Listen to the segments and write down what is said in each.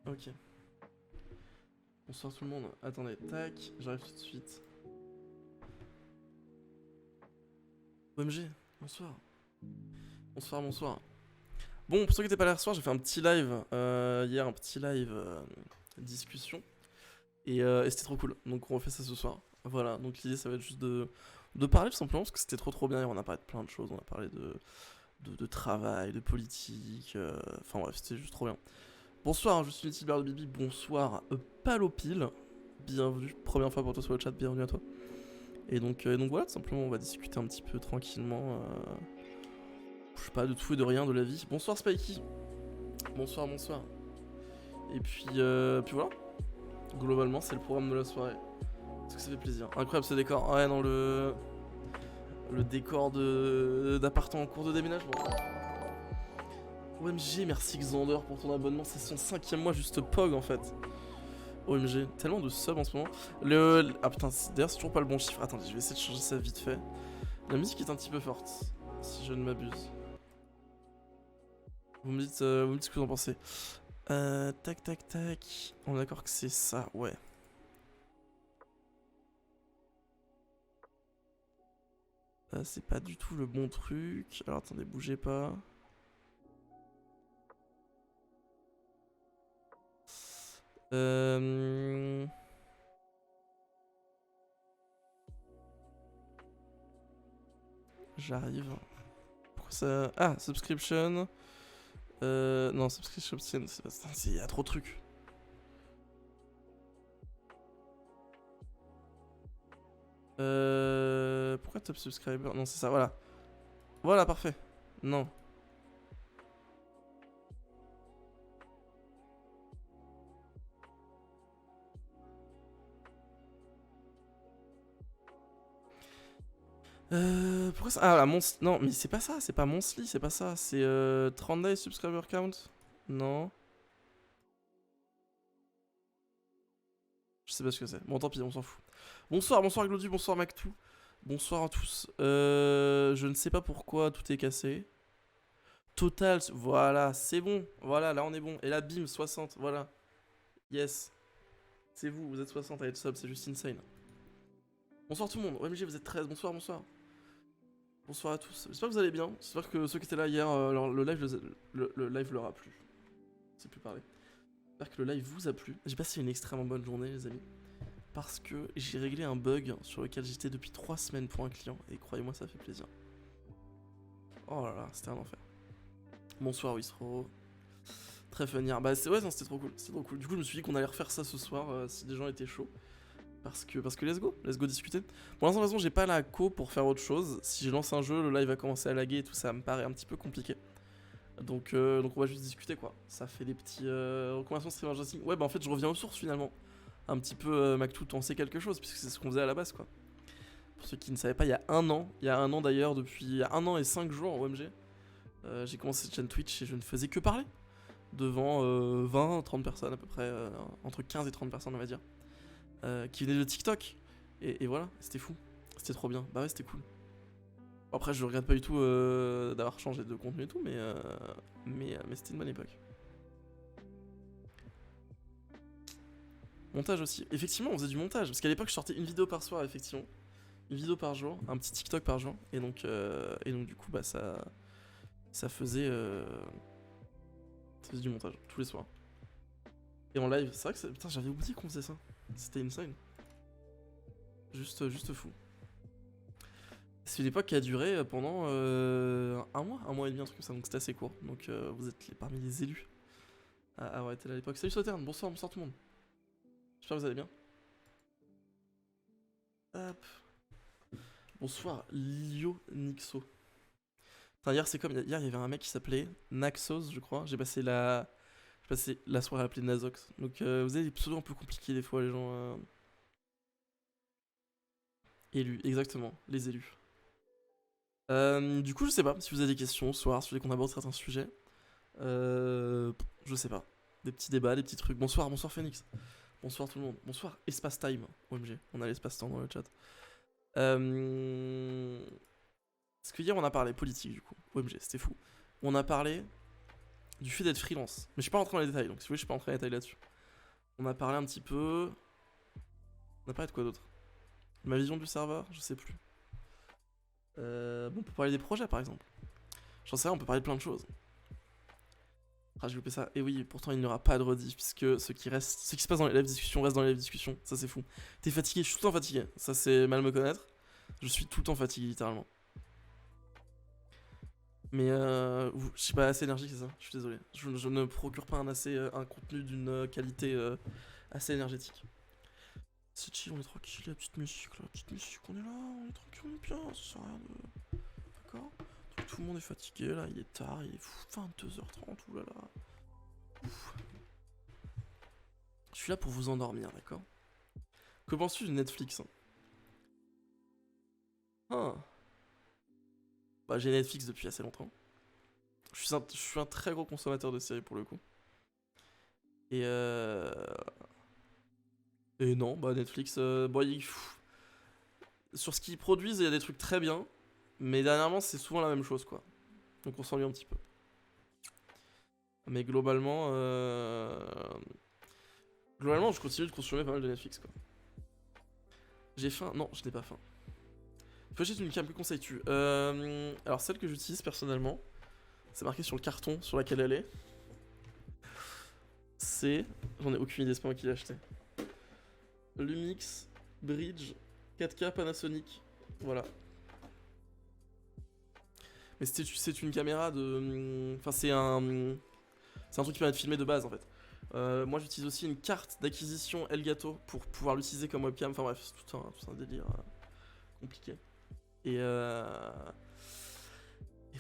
Ok. Bonsoir tout le monde. Attendez, tac, j'arrive tout de suite. OMG, bonsoir. Bonsoir, bonsoir. Bon, pour ceux qui n'étaient pas là hier soir, j'ai fait un petit live hier, un petit live discussion. Et c'était trop cool. Donc on refait ça ce soir. Voilà, donc l'idée ça va être juste de parler tout simplement, parce que c'était trop bien. Et on a parlé de plein de choses. On a parlé de travail, de politique. Enfin bref, c'était juste trop bien. Bonsoir, je suis Tilbert de Bibi. Bonsoir, Palopile. Bienvenue, première fois pour toi sur le chat, bienvenue à toi. Et donc voilà, tout simplement, on va discuter un petit peu tranquillement. Je sais pas, de tout et de rien de la vie. Bonsoir Spikey. Bonsoir, bonsoir. Et puis voilà. Globalement, c'est le programme de la soirée. Parce que ça fait plaisir. Incroyable ce décor. Ouais, non, le décor d'appartement en cours de déménagement. OMG, merci Xander pour ton abonnement. C'est son 5ème mois, juste POG en fait. OMG, tellement de subs en ce moment. Ah putain, d'ailleurs, c'est toujours pas le bon chiffre. Attendez, je vais essayer de changer ça vite fait. La musique est un petit peu forte, si je ne m'abuse. Vous me dites ce que vous en pensez. Tac, tac, tac. On est d'accord que c'est ça, ouais. C'est pas du tout le bon truc. Alors attendez, bougez pas. J'arrive. Pourquoi ça... Ah, subscription. Non, subscription, il y a trop de trucs. Pourquoi top subscriber? Non, c'est ça, voilà. Voilà, parfait. Non. Pourquoi ça? Ah, la non, mais c'est pas ça, c'est pas monthly, c'est pas ça. C'est 30 days subscriber count? Non. Je sais pas ce que c'est. Bon, tant pis, on s'en fout. Bonsoir, bonsoir Glodu, bonsoir Mactou. Bonsoir à tous. Je ne sais pas pourquoi tout est cassé. Total, voilà, c'est bon. Voilà, là on est bon. Et là, bim, 60, voilà. Yes. C'est vous, vous êtes 60 à être sub, c'est juste insane. Bonsoir tout le monde. OMG, vous êtes 13, bonsoir, bonsoir. Bonsoir à tous. J'espère que vous allez bien. J'espère que ceux qui étaient là hier, le live leur a plu. C'est plus parler. J'espère que le live vous a plu. J'ai passé une extrêmement bonne journée, les amis. Parce que j'ai réglé un bug sur lequel j'étais depuis 3 semaines pour un client. Et croyez-moi, ça fait plaisir. Oh là là, c'était un enfer. Bonsoir, Wistro. Très fun hier. Bah, ouais, non, c'était trop cool. C'était trop cool. Du coup, je me suis dit qu'on allait refaire ça ce soir si des gens étaient chauds. Parce que let's go discuter. Pour l'instant, de toute façon, j'ai pas la co pour faire autre chose. Si je lance un jeu, le live va commencer à laguer et tout, ça me paraît un petit peu compliqué. Donc on va juste discuter quoi. Ça fait des petits recommandations de streamer justing. Ouais, bah en fait, je reviens aux sources finalement. Un petit peu, Mactou, t'en sais quelque chose, puisque c'est ce qu'on faisait à la base quoi. Pour ceux qui ne savaient pas, il y a un an d'ailleurs, depuis 1 an et 5 jours, OMG, j'ai commencé cette chaîne Twitch et je ne faisais que parler. Devant 20-30 personnes à peu près, entre 15 et 30 personnes on va dire. Qui venait de TikTok. Et voilà, c'était fou. C'était trop bien. Bah ouais, c'était cool. Après, je regrette pas du tout d'avoir changé de contenu et tout, mais c'était une bonne époque. Montage aussi. Effectivement, on faisait du montage. Parce qu'à l'époque, je sortais une vidéo par soir, effectivement. Une vidéo par jour, un petit TikTok par jour. Et donc du coup, bah ça faisait du montage tous les soirs. Et en live, c'est vrai que putain, j'avais oublié qu'on faisait ça. C'était insane. Juste fou. C'est une époque qui a duré pendant un mois et demi, un truc comme ça, donc c'était assez court. Donc vous êtes parmi les élus à avoir été là à l'époque. Salut Sauterne, bonsoir tout le monde. J'espère que vous allez bien. Hop. Bonsoir Lio Nixo. Enfin, hier c'est comme, hier il y avait un mec qui s'appelait Naxos, je crois. J'ai passé la soirée à appeler Nazox. Donc vous avez des pseudos un peu compliqués des fois, les gens. Élus, exactement, les élus. Du coup, je sais pas si vous avez des questions ce soir, si vous voulez qu'on aborde certains sujets. Je sais pas. Des petits débats, des petits trucs. Bonsoir Phoenix. Bonsoir tout le monde. Bonsoir Espace Time. OMG, on a l'espace temps dans le chat. Parce que hier on a parlé politique du coup. OMG, c'était fou. On a parlé du fait d'être freelance. Mais je suis pas rentré dans les détails, donc si vous voulez, je suis pas rentré dans les détails là-dessus. On a parlé un petit peu. On a parlé de quoi d'autre? Ma vision du serveur, je sais plus. Bon, on peut parler des projets par exemple. J'en sais rien, on peut parler de plein de choses. Ah, j'ai loupé ça. Et oui, pourtant il n'y aura pas de rediff, puisque ce qui se passe dans les live discussions reste dans les live discussions. Ça, c'est fou. T'es fatigué, je suis tout le temps fatigué. Ça, c'est mal me connaître. Je suis tout le temps fatigué, littéralement. Mais je suis pas assez énergique, c'est ça. Je suis désolé. Je ne procure pas un contenu d'une qualité assez énergétique. C'est chill, on est tranquille, la petite musique là. La petite musique, on est là, on est tranquille, on est bien. Ça sert à rien de. D'accord? Tout le monde est fatigué là, il est tard, il est 22h30, oulala. Ouf. Je suis là pour vous endormir, d'accord? Que penses-tu de Netflix? Ah. Bah, j'ai Netflix depuis assez longtemps. Je suis un très gros consommateur de séries pour le coup. Et Et non, bah Netflix, bon, sur ce qu'ils produisent, il y a des trucs très bien. Mais dernièrement, c'est souvent la même chose, quoi. Donc on s'ennuie un petit peu. Mais globalement, je continue de consommer pas mal de Netflix, quoi. J'ai faim? Non, je n'ai pas faim. Faut acheter une cam, que conseilles-tu? Alors celle que j'utilise personnellement, c'est marqué sur le carton sur laquelle elle est. C'est... J'en ai aucune idée, c'est pas moi qui l'ai acheté. Lumix Bridge 4K Panasonic. Voilà. Mais c'est une caméra de... Enfin, c'est un truc qui permet de filmer de base, en fait. Moi, j'utilise aussi une carte d'acquisition Elgato pour pouvoir l'utiliser comme webcam. Enfin bref, c'est tout un délire compliqué. Et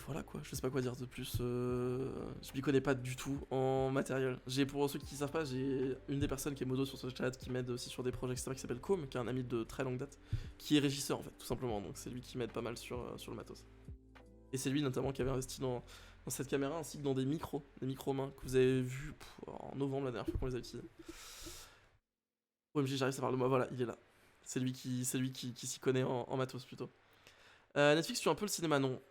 voilà quoi, je sais pas quoi dire de plus. Je m'y connais pas du tout en matériel. Pour ceux qui savent pas, j'ai une des personnes qui est modo sur ce chat qui m'aide aussi sur des projets, etc., qui s'appelle Com, qui est un ami de très longue date, qui est régisseur en fait, tout simplement. Donc c'est lui qui m'aide pas mal sur le matos. Et c'est lui notamment qui avait investi dans cette caméra ainsi que dans des micros mains que vous avez vu en novembre la dernière fois qu'on les a utilisés. OMG, j'arrive, ça parle de moi, voilà, il est là. C'est lui qui s'y connaît en matos plutôt. Netflix, tu as un peu le cinéma, non?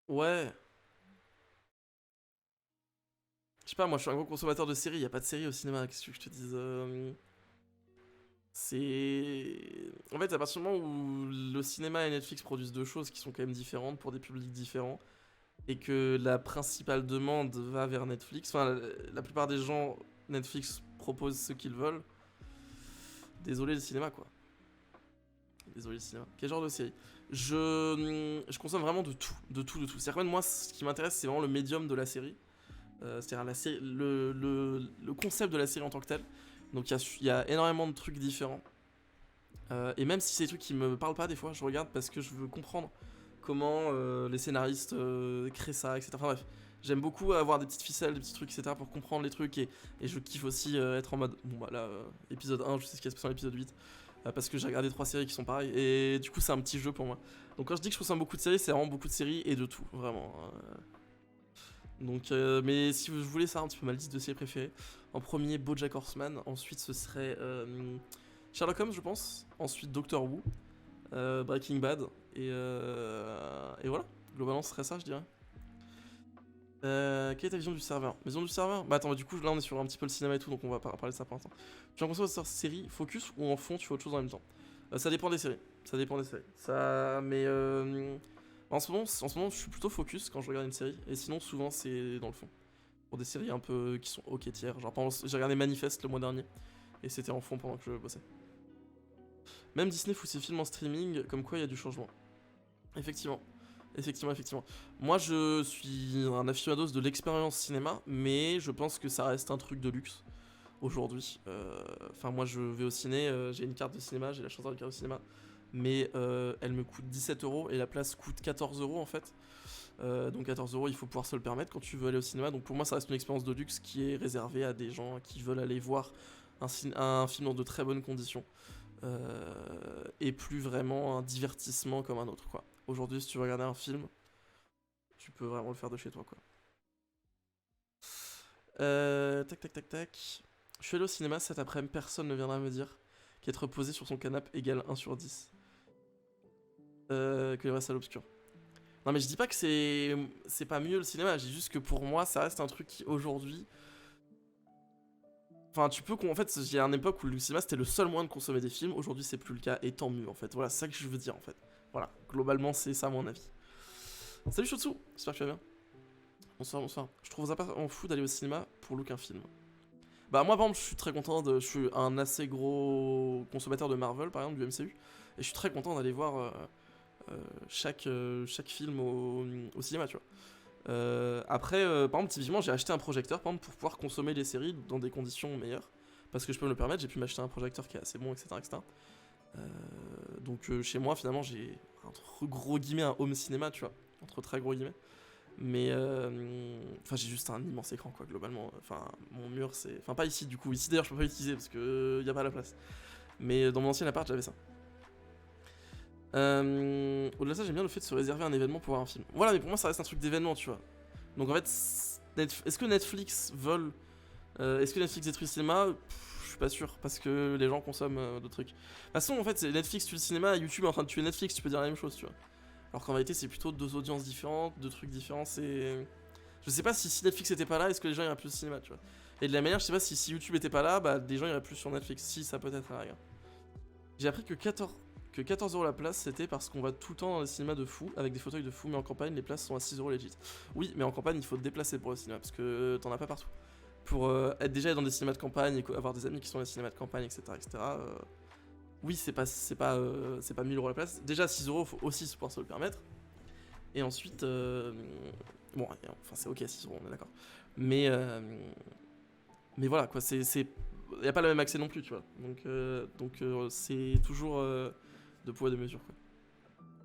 Ouais. Je sais pas, moi je suis un gros consommateur de séries, y a pas de séries au cinéma, qu'est-ce que je te dise C'est. En fait, à partir du moment où le cinéma et Netflix produisent deux choses qui sont quand même différentes pour des publics différents, et que la principale demande va vers Netflix, enfin la plupart des gens, Netflix propose ce qu'ils veulent, désolé le cinéma quoi. Désolé le cinéma. Quel genre de série? Je consomme vraiment de tout, de tout, de tout. C'est-à-dire que moi, ce qui m'intéresse, c'est vraiment le médium de la série. C'est-à-dire le concept de la série en tant que tel. Donc il y a énormément de trucs différents. Et même si c'est des trucs qui me parlent pas des fois, je regarde parce que je veux comprendre comment les scénaristes créent ça, etc. Enfin bref, j'aime beaucoup avoir des petites ficelles, des petits trucs, etc. pour comprendre les trucs. Et je kiffe aussi être en mode, bon bah là, épisode 1, je sais ce qui se passe dans l'épisode 8. Parce que j'ai regardé 3 séries qui sont pareilles. Et du coup, c'est un petit jeu pour moi. Donc quand je dis que je consomme beaucoup de séries, c'est vraiment beaucoup de séries et de tout, vraiment. Donc, mais si vous voulez savoir un petit peu ma liste de séries préférées, en premier BoJack Horseman, ensuite ce serait Sherlock Holmes je pense, ensuite Doctor Who, Breaking Bad, et voilà, globalement ce serait ça je dirais. Quelle est ta vision du serveur? Vision du serveur? Bah attends, bah, du coup là on est sur un petit peu le cinéma et tout, donc on va parler de ça pour l'instant. Tu en consommes cette série focus ou en fond tu fais autre chose en même temps? Ça dépend des séries, ça dépend des séries. Mais en ce moment, je suis plutôt focus quand je regarde une série, et sinon, souvent, c'est dans le fond. Pour des séries un peu qui sont ok tiers. Genre, par exemple, j'ai regardé Manifest le mois dernier, et c'était en fond pendant que je bossais. Même Disney fout ses films en streaming, comme quoi il y a du changement. Effectivement. Effectivement. Moi, je suis un aficionados de l'expérience cinéma, mais je pense que ça reste un truc de luxe aujourd'hui. Enfin, moi, je vais au ciné, j'ai une carte de cinéma, j'ai la chance d'avoir une carte de cinéma, mais elle me coûte 17 € et la place coûte 14 € en fait. Donc 14 €, il faut pouvoir se le permettre quand tu veux aller au cinéma. Donc pour moi, ça reste une expérience de luxe qui est réservée à des gens qui veulent aller voir un film dans de très bonnes conditions. Et plus vraiment un divertissement comme un autre, quoi. Aujourd'hui, si tu veux regarder un film, tu peux vraiment le faire de chez toi, quoi. Tac. Je suis allé au cinéma cet après-midi, personne ne viendra me dire qu'être posé sur son canapé égale 1/10. Que les vrais salles obscures. Non mais je dis pas que c'est pas mieux le cinéma, je dis juste que pour moi ça reste un truc qui aujourd'hui... Enfin tu peux... En fait il y a une époque où le cinéma c'était le seul moyen de consommer des films, aujourd'hui c'est plus le cas et tant mieux en fait. Voilà, c'est ça que je veux dire en fait. Voilà, globalement c'est ça mon avis. Salut Shotsu, j'espère que tu vas bien. Bonsoir, bonsoir. Je trouve ça pas en fou d'aller au cinéma pour look un film. Bah moi par exemple je suis très content je suis un assez gros consommateur de Marvel par exemple, du MCU. Et je suis très content d'aller voir chaque film au cinéma, tu vois. Après, par exemple, typiquement, j'ai acheté un projecteur par exemple, pour pouvoir consommer les séries dans des conditions meilleures. Parce que je peux me le permettre, j'ai pu m'acheter un projecteur qui est assez bon, etc. etc. Donc chez moi, finalement, j'ai entre gros guillemets un home cinéma, tu vois. Entre très gros guillemets. Mais enfin, j'ai juste un immense écran, quoi, globalement. Enfin, mon mur, c'est. Enfin, pas ici, du coup. Ici, d'ailleurs, je peux pas l'utiliser parce que y a pas la place. Mais dans mon ancien appart, j'avais ça. Au-delà de ça, j'aime bien le fait de se réserver un événement pour voir un film. Voilà, mais pour moi, ça reste un truc d'événement, tu vois. Donc en fait, est-ce que Netflix vole. Est-ce que Netflix détruit le cinéma? Je suis pas sûr, parce que les gens consomment d'autres trucs. De toute façon, en fait, c'est Netflix tue le cinéma et YouTube est en train de tuer Netflix, tu peux dire la même chose, tu vois. Alors qu'en réalité, c'est plutôt deux audiences différentes, deux trucs différents, c'est. Je sais pas si Netflix était pas là, est-ce que les gens iraient plus au cinéma, tu vois. Et de la manière, je sais pas si YouTube était pas là, bah des gens iraient plus sur Netflix. Si, ça peut être, regarde. J'ai appris que 14 € la place, c'était parce qu'on va tout le temps dans les cinémas de fou, avec des fauteuils de fou, mais en campagne, les places sont à 6 € legit. Oui, mais en campagne, il faut te déplacer pour le cinéma, parce que t'en as pas partout. Pour être déjà dans des cinémas de campagne, et avoir des amis qui sont dans les cinémas de campagne, etc., oui, c'est pas 1000 € la place. Déjà, 6 €, faut aussi se pouvoir se le permettre. Et ensuite, bon, enfin, c'est ok, 6 €, on est d'accord. Mais voilà, quoi, y a pas le même accès non plus, tu vois. Donc c'est toujours de poids et de mesure, quoi.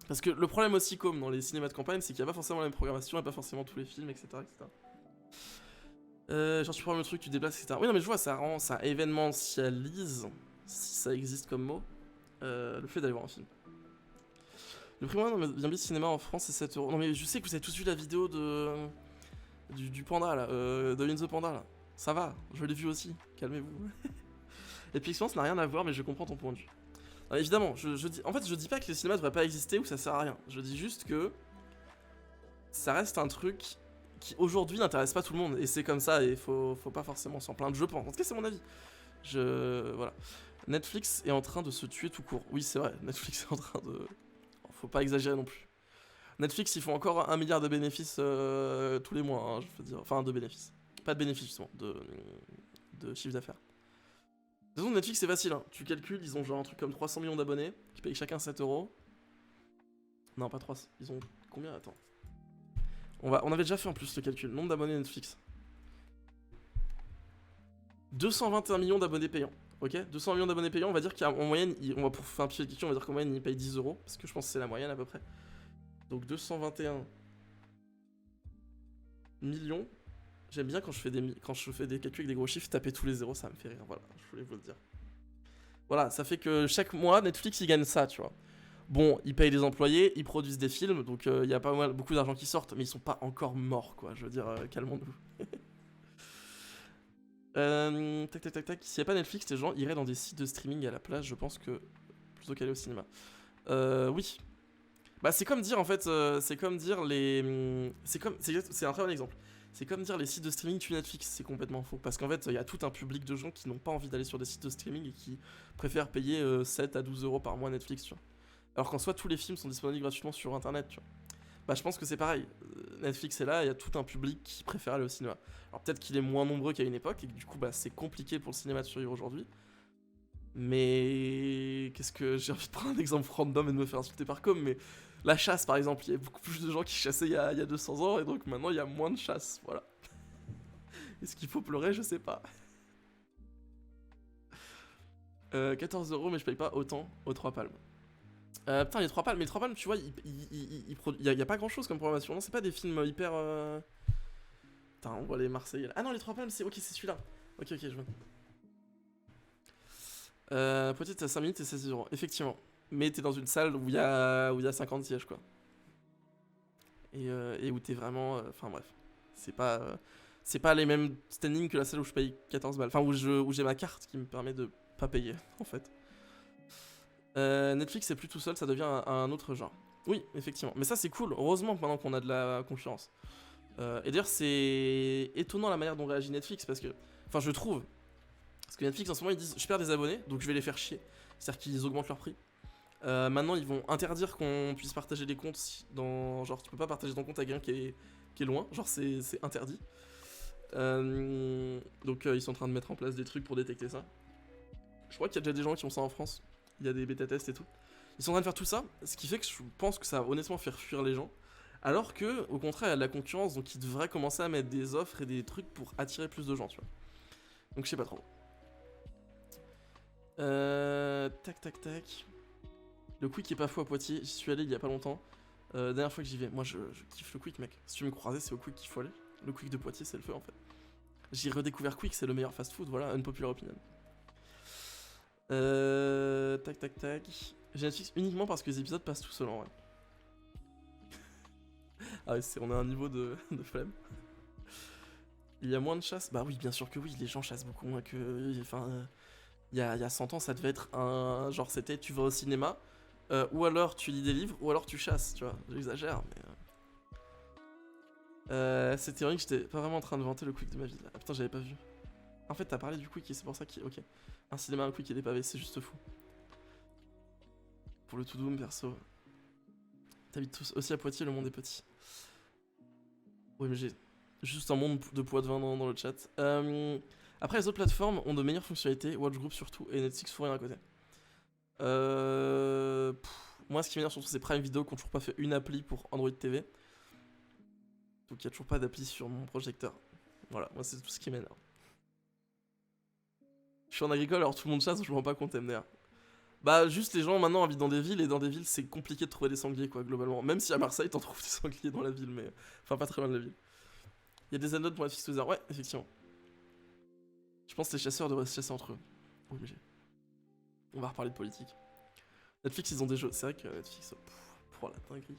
Parce que le problème aussi, comme dans les cinémas de campagne, c'est qu'il n'y a pas forcément la même programmation, et pas forcément tous les films, etc. etc. Genre tu prends le truc, tu déplaces, etc. Oui, non, mais je vois, ça événementialise, si ça existe comme mot, le fait d'aller voir un film. Le prix moyen d'un billet de cinéma en France, c'est 7 €. Non, mais je sais que vous avez tous vu la vidéo du panda, là, de Lin the Panda, là. Ça va, je l'ai vu aussi, calmez-vous. Et puis l'expérience n'a rien à voir, mais je comprends ton point de vue. Alors, évidemment, en fait, je dis pas que le cinéma devrait pas exister ou que ça sert à rien. Je dis juste que ça reste un truc qui aujourd'hui n'intéresse pas tout le monde. Et c'est comme ça, et faut pas forcément s'en plaindre, je pense. En tout cas, c'est mon avis. Voilà. Netflix est en train de se tuer tout court. Oui, c'est vrai, Netflix est en train de... Faut pas exagérer non plus. Netflix, ils font encore 1 milliard de bénéfices tous les mois, hein, je veux dire. Enfin, de bénéfices. Pas de bénéfices, justement, de chiffre d'affaires. De toute façon, Netflix, c'est facile, hein. Tu calcules, ils ont genre un truc comme 300 millions d'abonnés, qui payent chacun 7 €. Non, pas 300. Ils ont combien? Attends. On avait déjà fait en plus le calcul. Nombre d'abonnés Netflix. 221 millions d'abonnés payants. Ok, 200 millions d'abonnés payants, on va dire qu'en moyenne, on va pour faire un petit calcul, on va dire qu'en moyenne, ils payent 10 €, parce que je pense que c'est la moyenne à peu près. Donc 221 millions. J'aime bien quand je fais des calculs avec des gros chiffres, taper tous les zéros, ça me fait rire. Voilà, je voulais vous le dire. Voilà, ça fait que chaque mois, Netflix, ils gagnent ça, tu vois. Bon, ils payent les employés, ils produisent des films, donc il y a pas beaucoup d'argent qui sortent, mais ils sont pas encore morts, quoi. Je veux dire, calmons-nous. Tac, tac, tac, tac. S'il n'y a pas Netflix, les gens iraient dans des sites de streaming à la place, je pense que plutôt qu'aller au cinéma. Oui. Bah, c'est comme dire en fait, c'est comme dire les. C'est un très bon exemple. C'est comme dire les sites de streaming tuent Netflix, c'est complètement faux. Parce qu'en fait, il y a tout un public de gens qui n'ont pas envie d'aller sur des sites de streaming et qui préfèrent payer 7 à 12 € par mois Netflix, tu vois. Alors qu'en soi, tous les films sont disponibles gratuitement sur internet, tu vois. Bah, je pense que c'est pareil. Netflix est là, il y a tout un public qui préfère aller au cinéma. Alors peut-être qu'il est moins nombreux qu'à une époque et que du coup, bah, c'est compliqué pour le cinéma de survivre aujourd'hui. Mais qu'est-ce que j'ai envie de prendre un exemple random et de me faire insulter par com, mais la chasse par exemple, il y a beaucoup plus de gens qui chassaient il y a 200 ans et donc maintenant il y a moins de chasse, voilà. Est-ce qu'il faut pleurer? Je sais pas. 14 € mais je paye pas autant aux 3 palmes. Putain, les 3 palmes, mais les 3 palmes, tu vois, il y a pas grand chose comme programmation, non, c'est pas des films hyper. Putain, on voit les Marseillais là. Ah non, les 3 palmes, c'est ok, c'est celui-là. Ok, je vois. Peut-être à 5 minutes et 16 €, effectivement. Mais t'es dans une salle où il y a 50 sièges, quoi. Et où t'es vraiment. Enfin bref. C'est pas les mêmes standings que la salle où je paye 14 balles. Enfin, où j'ai ma carte qui me permet de pas payer, en fait. Netflix, c'est plus tout seul, ça devient un autre genre. Oui, effectivement. Mais ça, c'est cool. Heureusement que maintenant qu'on a de la concurrence. Et d'ailleurs, c'est étonnant la manière dont réagit Netflix parce que. Enfin, je trouve. Parce que Netflix, en ce moment, ils disent je perds des abonnés, donc je vais les faire chier. C'est-à-dire qu'ils augmentent leur prix. Maintenant, ils vont interdire qu'on puisse partager des comptes dans. Genre, tu peux pas partager ton compte avec quelqu'un qui est loin. Genre, c'est interdit. Donc, ils sont en train de mettre en place des trucs pour détecter ça. Je crois qu'il y a déjà des gens qui ont ça en France. Il y a des bêta-tests et tout. Ils sont en train de faire tout ça, ce qui fait que je pense que ça va honnêtement faire fuir les gens. Alors que, au contraire, il y a de la concurrence, donc ils devraient commencer à mettre des offres et des trucs pour attirer plus de gens, tu vois. Donc je sais pas trop. Tac, tac, tac. Le Quick est pas fou à Poitiers, j'y suis allé il y a pas longtemps. Dernière fois que j'y vais, moi je kiffe le Quick, mec. Si tu veux me croiser, c'est au Quick qu'il faut aller. Le Quick de Poitiers, c'est le feu en fait. J'ai redécouvert Quick, c'est le meilleur fast-food, voilà, unpopular opinion. Tac, tac, tac. J'ai Netflix uniquement parce que les épisodes passent tout seuls en vrai. Ah ouais, on a un niveau de flemme. Il y a moins de chasse? Bah oui, bien sûr que oui, les gens chassent beaucoup moins que... Enfin, il y a 100 ans, ça devait être un... Genre, c'était tu vas au cinéma, ou alors tu lis des livres, ou alors tu chasses, tu vois. J'exagère, mais... c'est théorique, j'étais pas vraiment en train de vanter le quick de ma vie. Ah putain, j'avais pas vu. En fait, t'as parlé du quick et c'est pour ça qu'il... Ok. Un cinéma, un quick et des pavés, c'est juste fou. Pour le to doom, perso. T'habites tous aussi à Poitiers, le monde est petit. Oui, mais j'ai juste un monde de poids de vin dans le chat. Après, les autres plateformes ont de meilleures fonctionnalités, Watch Group surtout, et Netflix fout rien à côté. Moi, ce qui m'énerve surtout, c'est Prime Video qui ont toujours pas fait une appli pour Android TV. Donc, il y a toujours pas d'appli sur mon projecteur. Voilà, moi, c'est tout ce qui m'énerve. Je suis en agricole, alors tout le monde chasse, je me rends pas compte, MDR. Bah, juste les gens maintenant habitent dans des villes, et dans des villes, c'est compliqué de trouver des sangliers, quoi, globalement. Même si à Marseille, t'en trouves des sangliers dans la ville, mais. Enfin, pas très loin de la ville. Il y a des annodes pour Netflix User, ouais, effectivement. Je pense que les chasseurs devraient se chasser entre eux. Obligé. On va reparler de politique. Netflix, ils ont des jeux. C'est vrai que Netflix, pour la dinguerie.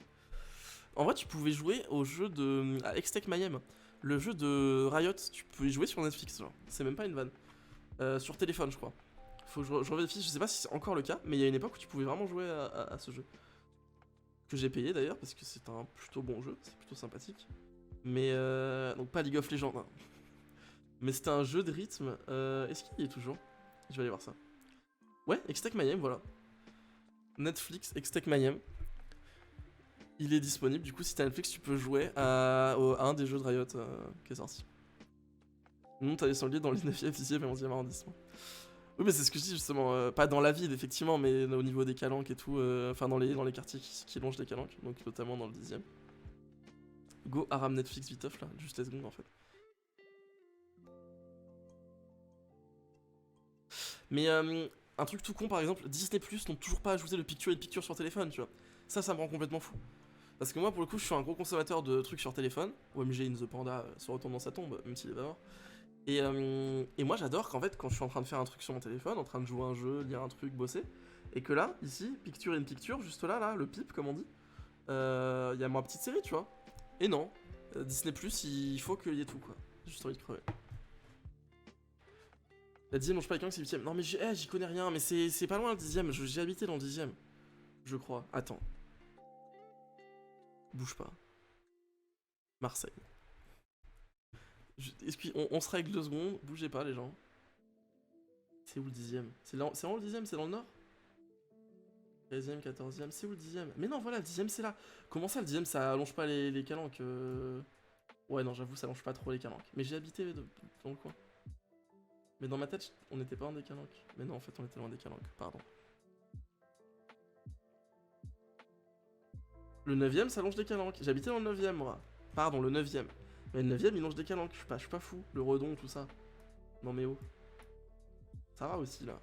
En vrai, tu pouvais jouer au jeu de. À Hextech Mayhem. Le jeu de Riot, tu peux y jouer sur Netflix, genre. C'est même pas une vanne. Sur téléphone, je crois. Faut que je revérifie, je sais pas si c'est encore le cas, mais il y a une époque où tu pouvais vraiment jouer à ce jeu. Que j'ai payé d'ailleurs, parce que c'est un plutôt bon jeu, c'est plutôt sympathique. Mais donc pas League of Legends, hein. Mais c'était un jeu de rythme. Est-ce qu'il y est toujours? Je vais aller voir ça. Ouais, Hextech Mayhem, voilà. Netflix, Hextech Mayhem. Il est disponible, du coup, si t'as Netflix, tu peux jouer à un des jeux de Riot qui est sorti. Non, t'as les sangliers dans le 9e, 10e et 11e arrondissement. Oui, mais c'est ce que je dis justement. Pas dans la ville, effectivement, mais au niveau des calanques et tout. Enfin, dans les quartiers qui longent les calanques, donc notamment dans le 10e. Go, Aram Netflix viteuf là, juste les secondes en fait. Mais un truc tout con par exemple, Disney Plus n'ont toujours pas ajouté le picture in picture sur téléphone, tu vois. Ça me rend complètement fou. Parce que moi pour le coup je suis un gros consommateur de trucs sur téléphone. OMG in the Panda se retourne dans sa tombe, même s'il est pas mort. Et moi j'adore qu'en fait quand je suis en train de faire un truc sur mon téléphone, en train de jouer un jeu, lire un truc, bosser, et que là, ici, picture in picture, juste là, le pip comme on dit, il y a ma petite série, tu vois. Et non, Disney Plus, il faut qu'il y ait tout quoi. J'ai juste envie de crever. La 10ème, non, je sais pas quelqu'un, c'est 8ème. Non, mais j'y connais rien, mais c'est pas loin le 10ème. J'ai habité dans le 10ème. Je crois. Attends. Bouge pas. Marseille. On se règle 2 secondes. Bougez pas, les gens. C'est où le 10ème? C'est vraiment le 10ème? C'est dans le nord? 13ème, 14ème. C'est où le 10ème? Mais non, voilà, le 10ème, c'est là. Comment ça, le 10ème, ça allonge pas les calanques Ouais, non, j'avoue, ça allonge pas trop les calanques. Mais j'ai habité dans le coin. Mais dans ma tête, on n'était pas dans des calanques. Mais non, en fait, on était loin des calanques. Pardon. Le 9ème, ça longe des calanques. J'habitais dans le 9ème, moi. Pardon, le 9ème. Mais le 9ème, il longe des calanques. Je suis pas fou. Le redon, tout ça. Non, mais oh. Ça va aussi, là.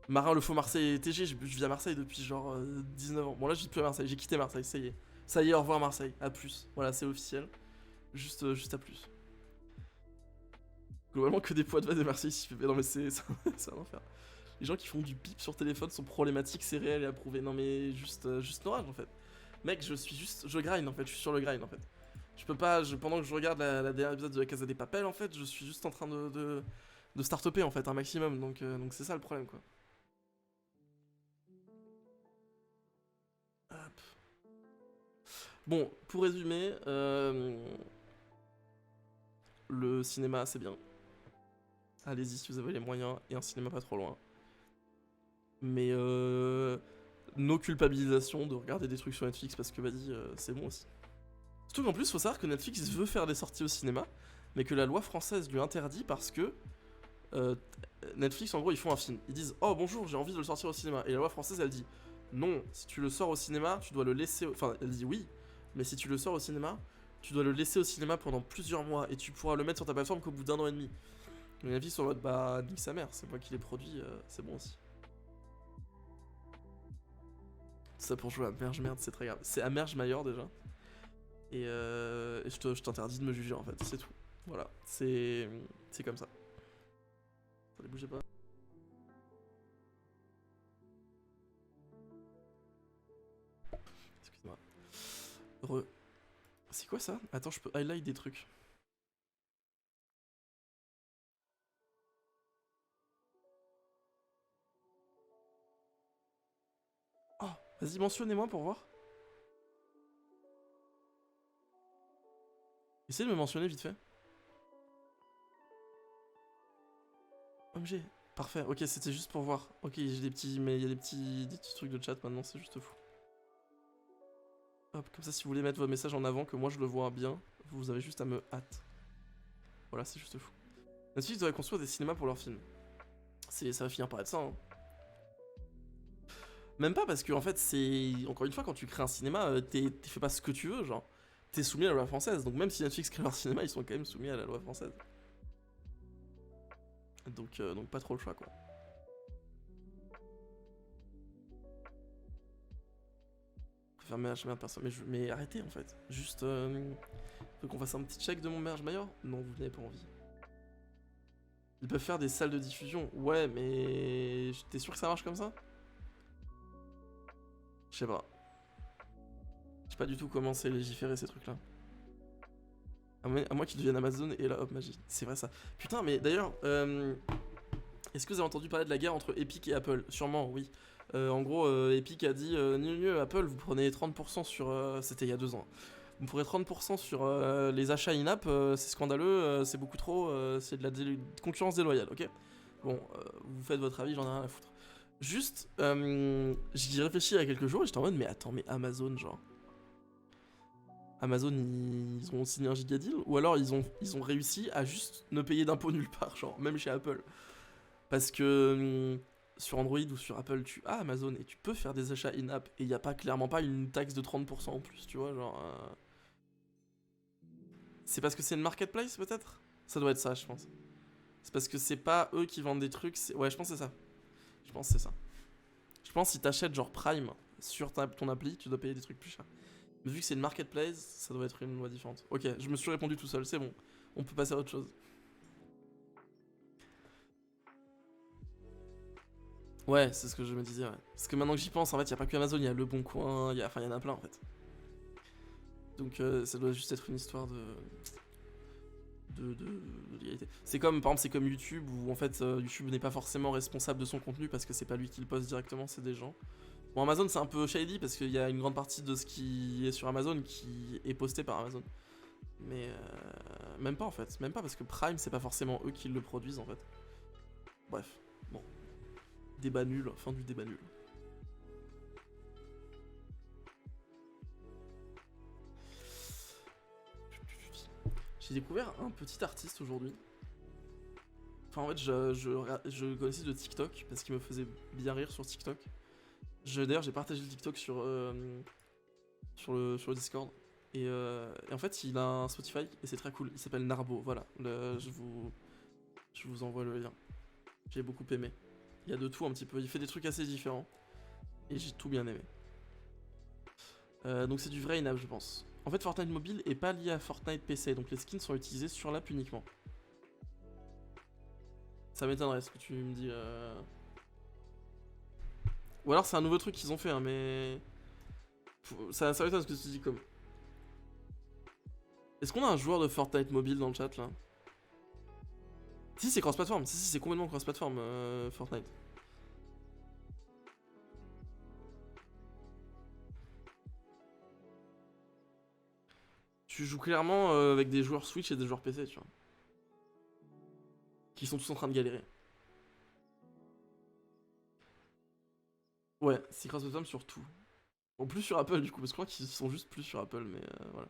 Marin, le faux Marseille TG, je vis à Marseille depuis genre 19 ans. Bon, là, je vis plus à Marseille. J'ai quitté Marseille, ça y est. Ça y est, au revoir Marseille. À plus. Voilà, c'est officiel. Juste à plus. Globalement, que des poids de vanne de Marseille ici. Mais non, mais c'est un enfer. Les gens qui font du bip sur téléphone sont problématiques, c'est réel et approuvé. Non, mais juste orage en fait. Mec, je grind en fait, je suis sur le grind en fait. Je peux pas, pendant que je regarde la dernière épisode de la Casa des Papel en fait, je suis juste en train de start-upper en fait, un maximum. Donc c'est ça le problème quoi. Hop. Bon, pour résumer, le cinéma c'est bien. Allez-y si vous avez les moyens et un cinéma pas trop loin. Mais no culpabilisation de regarder des trucs sur Netflix parce que vas-y, c'est bon aussi. Surtout qu'en plus, faut savoir que Netflix veut faire des sorties au cinéma, mais que la loi française lui interdit parce que euh, Netflix, en gros, ils font un film. Ils disent oh bonjour, j'ai envie de le sortir au cinéma. Et la loi française, elle dit non, si tu le sors au cinéma, tu dois le laisser. Enfin, elle dit oui, mais si tu le sors au cinéma, tu dois le laisser au cinéma pendant plusieurs mois et tu pourras le mettre sur ta plateforme qu'au bout d'un an et demi. Mais Netflix sont en mode bah, nique sa mère, c'est moi qui l'ai produit, c'est bon aussi. Tout ça pour jouer à Merge Merde, c'est très grave. C'est à Merge Mayor déjà. Et je t'interdis de me juger en fait, c'est tout. Voilà, c'est comme ça. Attendez, bougez pas. Excuse-moi. C'est quoi ça? Attends, je peux highlight des trucs. Oh, vas-y, mentionnez-moi pour voir. Essayez de me mentionner vite fait. OMG. Parfait, ok, c'était juste pour voir. Ok, j'ai des petits. Mais il y a des petits trucs de chat maintenant, c'est juste fou. Hop, comme ça, si vous voulez mettre votre message en avant, que moi je le vois bien, vous avez juste à me hâte. Voilà, c'est juste fou. Netflix devrait construire des cinémas pour leurs films. Ça va finir par être ça, hein. Même pas parce que, en fait, c'est. Encore une fois, quand tu crées un cinéma, t'es fais pas ce que tu veux, genre. T'es soumis à la loi française. Donc, même si Netflix crée leur cinéma, ils sont quand même soumis à la loi française. Donc pas trop le choix, quoi. Faire merge merde personne. Mais arrêtez en fait. Juste. Faut qu'on fasse un petit check de mon merge maillot. Non, vous n'avez pas envie. Ils peuvent faire des salles de diffusion. Ouais, mais. T'es sûr que ça marche comme ça? Je sais pas. Je sais pas du tout comment c'est légiférer ces trucs là. À moins qu'ils deviennent Amazon et là hop magie. C'est vrai ça. Putain, mais d'ailleurs. Est-ce que vous avez entendu parler de la guerre entre Epic et Apple? Sûrement, oui. En gros, Epic a dit Apple, vous prenez 30% sur. C'était il y a 2 ans. Vous prenez 30% sur les achats in-app, c'est scandaleux, c'est beaucoup trop, c'est de la concurrence déloyale, ok? Bon, vous faites votre avis, j'en ai rien à foutre. Juste, j'y réfléchis il y a quelques jours et j'étais en mode, mais attends, mais Amazon, genre. Amazon, ils ont signé un giga deal? Ou alors ils ont réussi à juste ne payer d'impôts nulle part, genre, même chez Apple. Parce que sur Android ou sur Apple, tu as Amazon et tu peux faire des achats in-app et il n'y a pas clairement pas une taxe de 30% en plus, tu vois, genre. C'est parce que c'est une marketplace peut-être? Ça doit être ça, je pense. C'est parce que c'est pas eux qui vendent des trucs. Ouais, je pense que c'est ça. Je pense que c'est ça. Je pense que si t'achètes genre Prime sur ton appli, tu dois payer des trucs plus chers. Mais vu que c'est une marketplace, ça doit être une loi différente. Ok, je me suis répondu tout seul, c'est bon. On peut passer à autre chose. Ouais, c'est ce que je me disais, ouais. Parce que maintenant que j'y pense, en fait, il y a pas que Amazon, il y a Le Bon Coin, enfin, il y en a plein en fait. Donc ça doit juste être une histoire de l'égalité. C'est comme, par exemple, c'est comme YouTube où en fait YouTube n'est pas forcément responsable de son contenu parce que c'est pas lui qui le poste directement, c'est des gens. Bon, Amazon c'est un peu shady parce qu'il y a une grande partie de ce qui est sur Amazon qui est posté par Amazon. Mais même pas en fait, même pas parce que Prime c'est pas forcément eux qui le produisent en fait. Bref, bon. Débat nul, fin du débat nul. J'ai découvert un petit artiste aujourd'hui. Enfin, en fait, je connaissais de TikTok parce qu'il me faisait bien rire sur TikTok. D'ailleurs, j'ai partagé le TikTok sur le Discord. Et en fait, il a un Spotify et c'est très cool. Il s'appelle Narbo. Voilà, je vous envoie le lien. J'ai beaucoup aimé. Il y a de tout un petit peu. Il fait des trucs assez différents. Et j'ai tout bien aimé. Donc c'est du vrai in-app, je pense. En fait, Fortnite Mobile est pas lié à Fortnite PC, donc les skins sont utilisés sur l'app uniquement. Ça m'étonnerait ce que tu me dis. Ou alors c'est un nouveau truc qu'ils ont fait, hein, mais. Ça m'étonne ce que tu dis comme. Est-ce qu'on a un joueur de Fortnite mobile dans le chat là? Si, c'est cross-platform. Si, c'est complètement cross-platform, Fortnite. Tu joues clairement avec des joueurs Switch et des joueurs PC, tu vois. Qui sont tous en train de galérer. Ouais, Secret Bottom sur tout. Bon, plus sur Apple du coup, parce que je crois qu'ils sont juste plus sur Apple, mais voilà.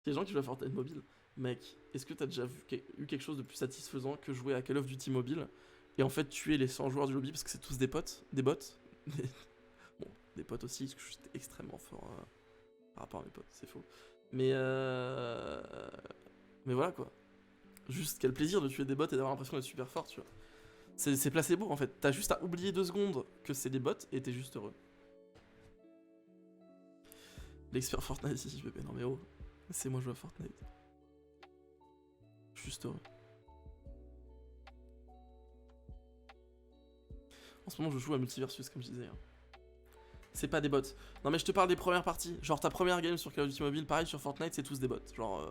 Les gens qui jouent à Fortnite mobile, mec, est-ce que t'as déjà eu quelque chose de plus satisfaisant que jouer à Call of Duty mobile et en fait tuer les 100 joueurs du lobby parce que c'est tous des potes, des bots. Bon, des potes aussi, parce que je suis extrêmement fort par rapport à mes potes, c'est faux. Mais voilà quoi. Juste quel plaisir de tuer des bots et d'avoir l'impression d'être super fort, tu vois. C'est placebo en fait. T'as juste à oublier 2 secondes que c'est des bots et t'es juste heureux. L'expert Fortnite ici, bébé. Non mais oh, c'est moi jouer à Fortnite. Juste heureux. En ce moment, je joue à Multiversus, comme je disais. Hein. C'est pas des bots. Non mais je te parle des premières parties. Genre ta première game sur Call of Duty Mobile, pareil sur Fortnite, c'est tous des bots. Genre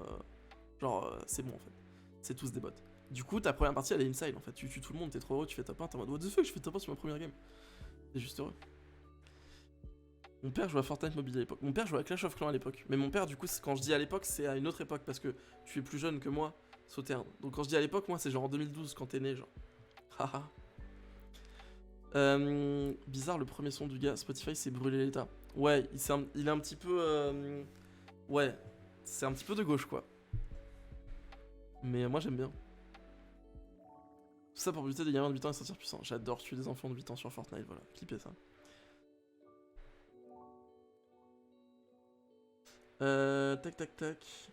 c'est bon en fait. C'est tous des bots. Du coup, ta première partie, elle est inside en fait. Tu tues tout le monde, t'es trop heureux, tu fais top 1, t'es en mode what the fuck, je fais top 1 sur ma première game. T'es juste heureux. Mon père jouait à Fortnite Mobile à l'époque. Mon père jouait à Clash of Clans à l'époque. Mais mon père, du coup, quand je dis à l'époque, c'est à une autre époque parce que tu es plus jeune que moi, Sauterne. Donc quand je dis à l'époque, moi, c'est genre en 2012 quand t'es né, genre. Haha. Bizarre, le premier son du gars, Spotify, c'est brûler l'état. Ouais, il est un petit peu. Ouais, c'est un petit peu de gauche, quoi. Mais moi, j'aime bien. Tout ça pour buter des gamins de 8 ans et sentir puissant. J'adore tuer des enfants de 8 ans sur Fortnite, voilà. Clippez ça. Tac tac tac.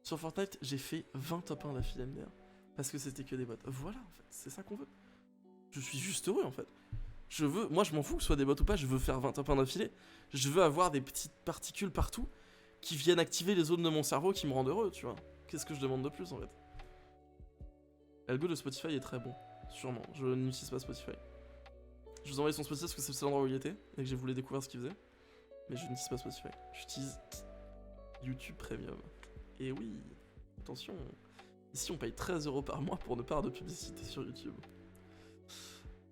Sur Fortnite, j'ai fait 20 top 1 d'affilée MDR. Parce que c'était que des bots. Voilà, en fait, c'est ça qu'on veut. Je suis juste heureux, en fait. Moi, je m'en fous que ce soit des bots ou pas, je veux faire 20 top 1 d'affilée. Je veux avoir des petites particules partout qui viennent activer les zones de mon cerveau qui me rendent heureux, tu vois. Qu'est-ce que je demande de plus, en fait? L'algo de Spotify est très bon, sûrement. Je n'utilise pas Spotify. Je vous envoie son Spotify parce que c'est le seul endroit où il était et que j'ai voulu découvrir ce qu'il faisait. Mais je n'utilise pas Spotify. J'utilise YouTube Premium. Et oui, attention, ici on paye 13€ par mois pour ne pas avoir de publicité sur YouTube.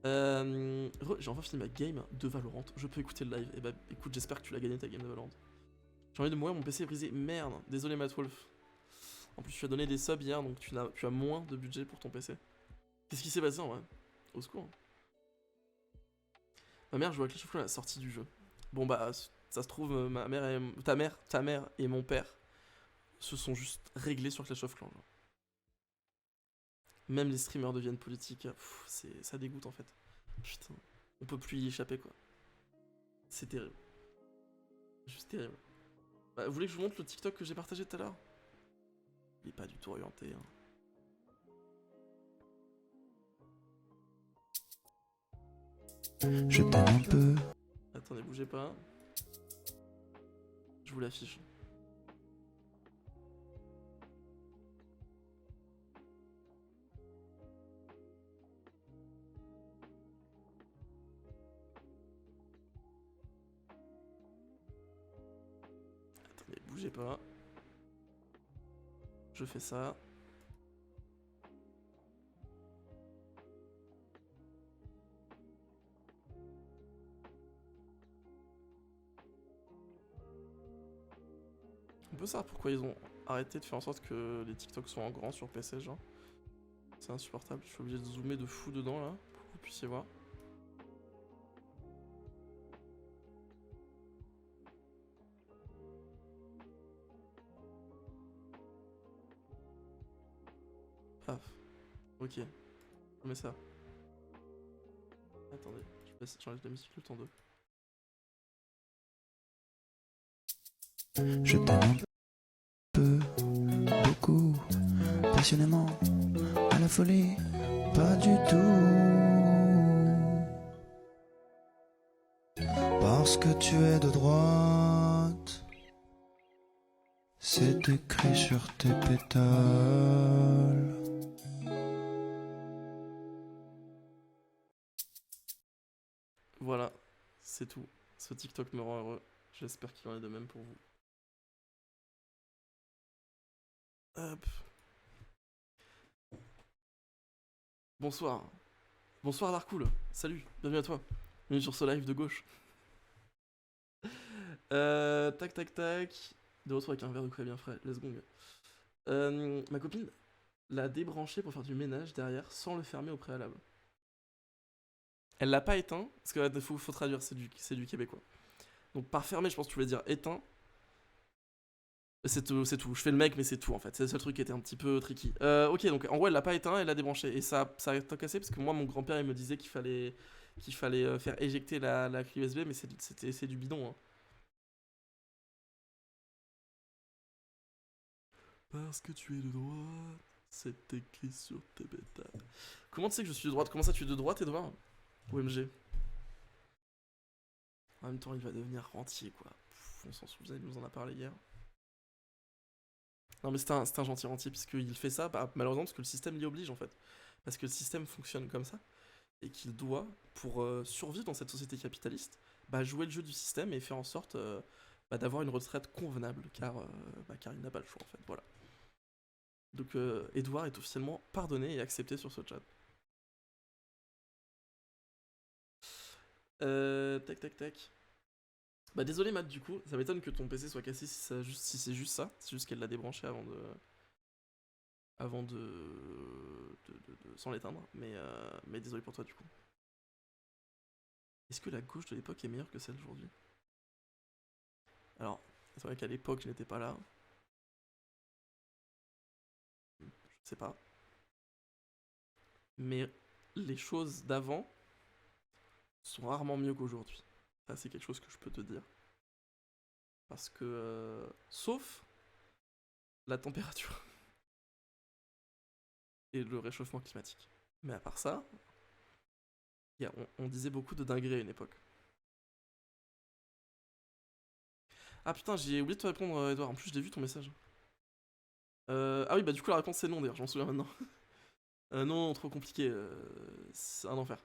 J'ai enfin fini ma game de Valorant. Je peux écouter le live. Et bah écoute, j'espère que tu l'as gagné ta game de Valorant. J'ai envie de mourir, mon PC est brisé. Merde, désolé Matt Wolf. En plus, tu as donné des subs hier, donc tu as moins de budget pour ton PC. Qu'est-ce qui s'est passé en vrai? Au secours. Ma mère joue à Clash of Clans à la sortie du jeu. Bon bah, ça se trouve, ta mère et mon père se sont juste réglés sur Clash of Clans. Genre. Même les streamers deviennent politiques. Ça dégoûte en fait. Putain, on peut plus y échapper quoi. C'est terrible. Juste terrible. Bah, vous voulez que je vous montre le TikTok que j'ai partagé tout à l'heure? Il est pas du tout orienté. Hein. Je t'aime un peu. Attendez, bougez pas. Je vous l'affiche. Attendez, bougez pas. Je fais ça. On peut savoir pourquoi ils ont arrêté de faire en sorte que les TikTok soient en grand sur PC, genre. C'est insupportable, je suis obligé de zoomer de fou dedans là, pour que vous puissiez voir. Paf. Ok. On met ça. Attendez, j'enlève la musique le temps de. Je t'aime un peu, beaucoup, passionnément, à la folie, pas du tout. Parce que tu es de droite, c'est écrit sur tes pétales. Voilà, c'est tout. Ce TikTok me rend heureux. J'espère qu'il en est de même pour vous. Hop. Bonsoir. Bonsoir Larcool. Salut, bienvenue à toi. Bienvenue sur ce live de gauche. Tac tac tac. De retour avec un verre de coca bien frais, let's go. Ma copine l'a débranché pour faire du ménage derrière sans le fermer au préalable. Elle l'a pas éteint, parce que faut traduire, c'est du québécois. Donc par fermer, je pense que tu voulais dire éteint. C'est tout, c'est tout. Je fais le mec, mais c'est tout en fait. C'est le seul truc qui était un petit peu tricky. Ok, donc en gros, elle l'a pas éteint, elle l'a débranché. Et ça a cassé parce que moi, mon grand-père, il me disait qu'il fallait faire éjecter la clé USB, mais c'est du bidon. Hein. Parce que tu es de droite, c'est écrit sur tes pétales. Comment tu sais que je suis de droite? Comment ça, tu es de droite, Edouard? OMG. En même temps, il va devenir rentier, quoi. Pff, on s'en souvient, il nous en a parlé hier. Non, mais c'est un gentil rentier, puisqu'il fait ça, bah, malheureusement, parce que le système l'y oblige, en fait. Parce que le système fonctionne comme ça, et qu'il doit, pour survivre dans cette société capitaliste, bah, jouer le jeu du système et faire en sorte bah, d'avoir une retraite convenable, car il n'a pas le choix, en fait, voilà. Donc, Edouard est officiellement pardonné et accepté sur ce chat. Tac, tac, tac. Bah désolé Matt du coup, ça m'étonne que ton PC soit cassé si c'est juste ça, c'est juste qu'elle l'a débranché sans l'éteindre, mais désolé pour toi du coup. Est-ce que la gauche de l'époque est meilleure que celle d'aujourd'hui? Alors, c'est vrai qu'à l'époque je n'étais pas là, je sais pas, mais les choses d'avant sont rarement mieux qu'aujourd'hui. Ça c'est quelque chose que je peux te dire. Parce que, sauf la température et le réchauffement climatique. Mais à part ça, on disait beaucoup de dingueries à une époque. Ah putain, j'ai oublié de te répondre, Edouard. En plus, je l'ai vu ton message. Ah oui, bah du coup, la réponse c'est non, d'ailleurs, je m'en souviens maintenant. Non, trop compliqué. C'est un enfer.